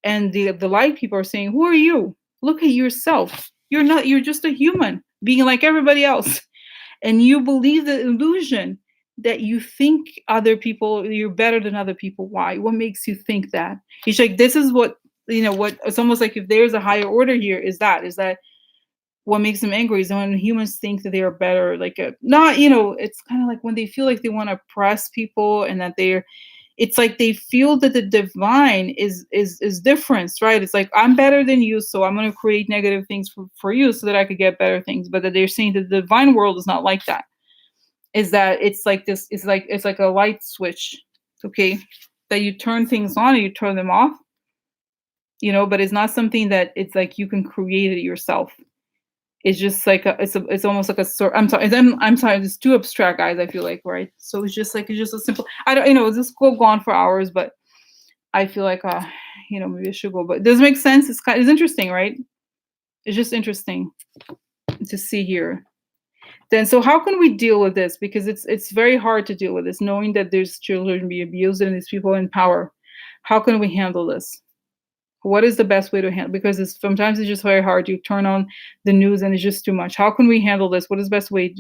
And the light people are saying, who are you? Look at yourself. You're not, you're just a human being like everybody else. And you believe the illusion that you think other people, you're better than other people. Why? What makes you think that? He's like, this is what, what it's almost like, if there's a higher order here, is that what makes them angry is when humans think that they are better, like not, it's kind of like when they feel like they want to oppress people, and that it's like they feel that the divine is difference, right? It's like, I'm better than you, so I'm going to create negative things for you so that I could get better things. But that they're saying that the divine world is not like that. Is that it's like this, it's like a light switch, okay, that you turn things on and you turn them off, but it's not something that it's like you can create it yourself. It's just like it's almost like a sort. I'm sorry. It's too abstract, guys. I feel like, right. So it's just a simple. I don't. This could go on for hours, but I feel like maybe I should go. But does it make sense? It's interesting, right? It's just interesting to see here. Then, so how can we deal with this? Because it's very hard to deal with this, knowing that there's children being abused and these people in power. How can we handle this? What is the best way to handle? Because sometimes it's just very hard. You turn on the news and it's just too much. How can we handle this? What is the best way?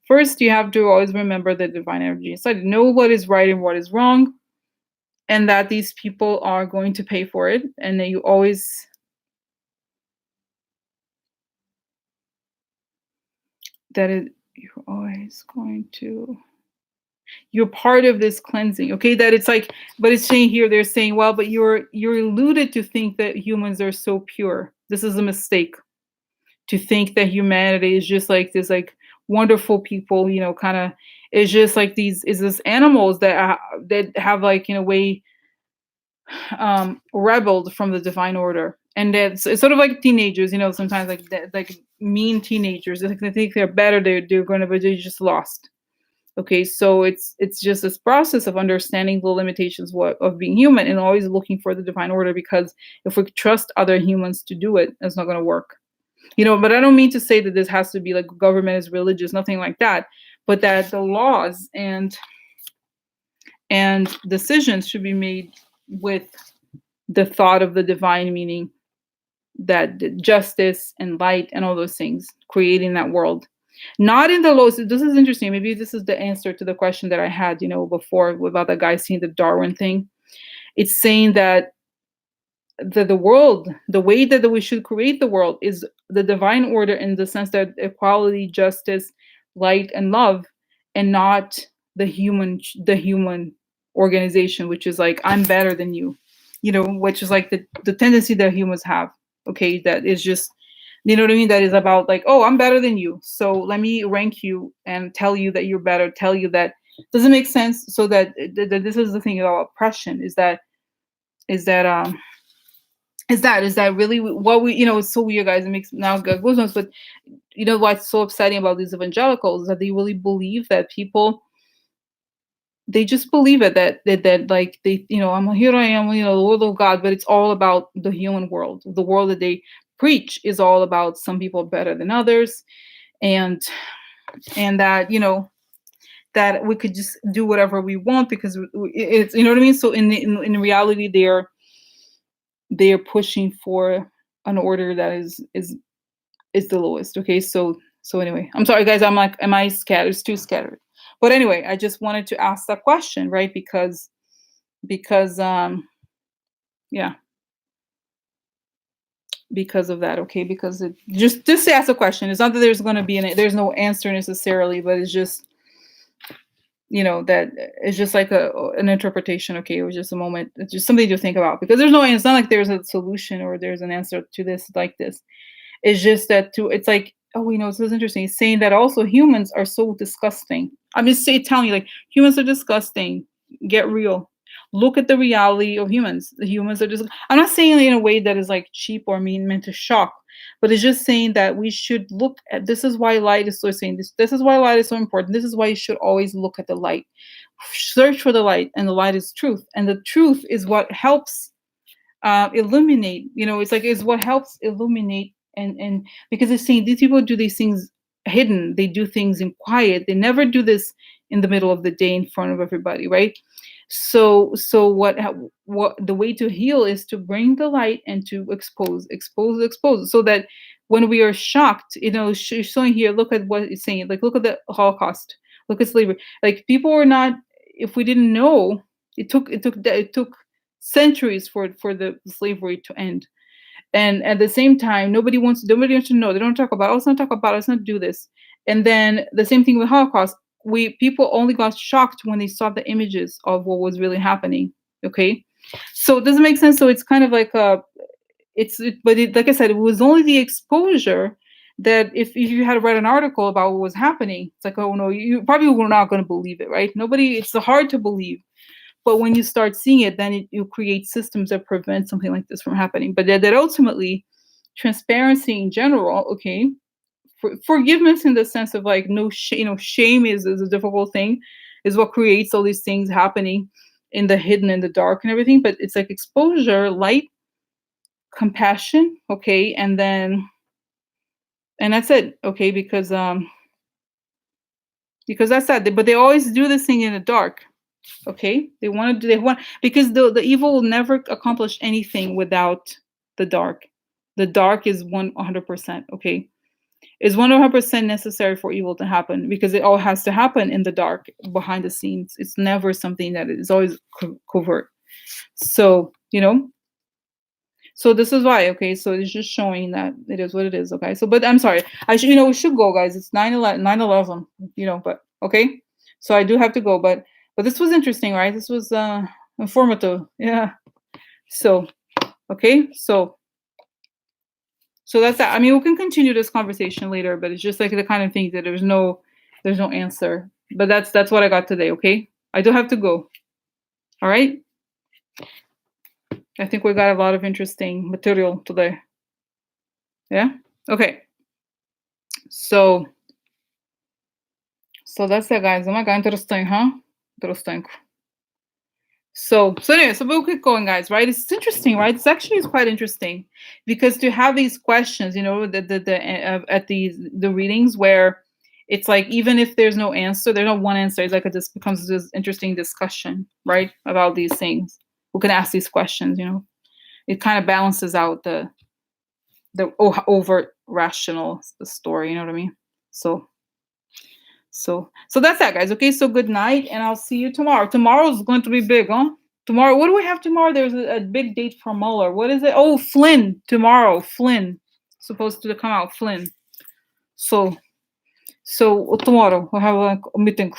First, you have to always remember the divine energy inside. Know what is right and what is wrong, and that these people are going to pay for it. And that you're always going to. You're part of this cleansing, okay? That it's but it's saying here, they're saying, well, but you're alluded to think that humans are so pure. This is a mistake to think that humanity is just like this like wonderful people, kind of it's just like these is this animals that have like in a way rebelled from the divine order. And it's sort of like teenagers, sometimes like mean teenagers. Like they think they're better, they're going to, but they just lost. Okay, so it's just this process of understanding the limitations of being human and always looking for the divine order, because if we trust other humans to do it, it's not going to work. But I don't mean to say that this has to be like government is religious, nothing like that, but that the laws and decisions should be made with the thought of the divine, meaning that justice and light and all those things, creating that world. Not in the lowest. This is interesting. Maybe this is the answer to the question that I had, before about the guy seeing the Darwin thing. It's saying that the world, the way that we should create the world is the divine order, in the sense that equality, justice, light, and love, and not the human organization, which is like I'm better than you, which is like the tendency that humans have. Okay, that is just, you know what I mean? That is about like, oh, I'm better than you, so let me rank you and tell you that you're better, tell you that doesn't make sense. So that this is the thing about oppression, is that is that really what we, it's so weird, guys. It makes now goosebumps. But what's so upsetting about these evangelicals is that they really believe that people, they just believe it, that like they, here I am, the world of God, but it's all about the human world. The world that they preach is all about some people better than others, and that that we could just do whatever we want because it's, you know what I mean. So in reality, they are pushing for an order that is the lowest. Okay, so anyway, I'm sorry, guys. I'm like, am I scattered? It's too scattered. But anyway, I just wanted to ask that question, right? Because yeah, because of that. Okay, because it just to ask a question. It's not that there's going to be there's no answer necessarily, but it's just, that it's just like an interpretation. Okay, it was just a moment. It's just something to think about, because there's no, it's not like there's a solution or there's an answer to this like this. It's just that it's like, oh, this is interesting. It's saying that also humans are so disgusting. I'm just telling you, like, humans are disgusting. Get real. Look at the reality of humans. The humans are just. I'm not saying it in a way that is like cheap or meant to shock, but it's just saying that we should look at. This is why light is so saying this. This is why light is so important. This is why you should always look at the light. Search for the light, and the light is truth, and the truth is what helps illuminate. It's like is what helps illuminate. And because it's saying these people do these things hidden, they do things in quiet, they never do this in the middle of the day in front of everybody, right? So what the way to heal is to bring the light and to expose, so that when we are shocked, showing here, look at what it's saying, like look at the Holocaust, look at slavery. Like people were not, if we didn't know, it took centuries for the slavery to end. And at the same time, nobody wants to know. They don't talk about, let's not talk about it, let's not do this. And then the same thing with Holocaust. People only got shocked when they saw the images of what was really happening. Okay, so it doesn't make sense. So it's kind of like like I said, it was only the exposure that if you had read an article about what was happening, it's like, oh no, you probably were not going to believe it, right? Nobody. It's hard to believe. But when you start seeing it, then you create systems that prevent something like this from happening. But that ultimately, transparency in general, okay, forgiveness in the sense of like no shame is a difficult thing, is what creates all these things happening in the hidden, in the dark, and everything. But it's like exposure, light, compassion, okay, and that's it, okay, because that's that. But they always do this thing in the dark. Okay, they want because the evil will never accomplish anything without the dark. The dark is 100%. Okay, is 100% necessary for evil to happen, because it all has to happen in the dark, behind the scenes. It's never something that is always covert. So so this is why. Okay, so it's just showing that it is what it is. Okay, so but I'm sorry, I should we should go, guys. It's 9/11. But okay, so I do have to go, but this was interesting, right? This was informative. Yeah. So, okay. So So that's that. I mean, we can continue this conversation later, but it's just like the kind of thing that there's no answer. But that's what I got today. Okay, I do have to go. All right. I think we got a lot of interesting material today. Yeah. Okay. So that's it, guys. Oh my god, interesting, huh? Interesting. So anyway, so we'll keep going, guys. Right? It's interesting, right? It's quite interesting because to have these questions, you know, at the readings where it's like even if there's no answer, there's no one answer. It's like it just becomes this interesting discussion, right, about these things. We can ask these questions. You know, it kind of balances out the overt rational story. You know what I mean? So that's that, guys. Okay, so good night, and I'll see you tomorrow. Tomorrow's going to be big, huh? Tomorrow, what do we have tomorrow? There's a big date for Mueller. What is it? Oh, Flynn tomorrow. Flynn supposed to come out. Flynn. So tomorrow we'll have a meeting.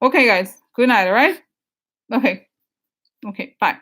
Okay, guys. Good night. All right. Okay. Bye.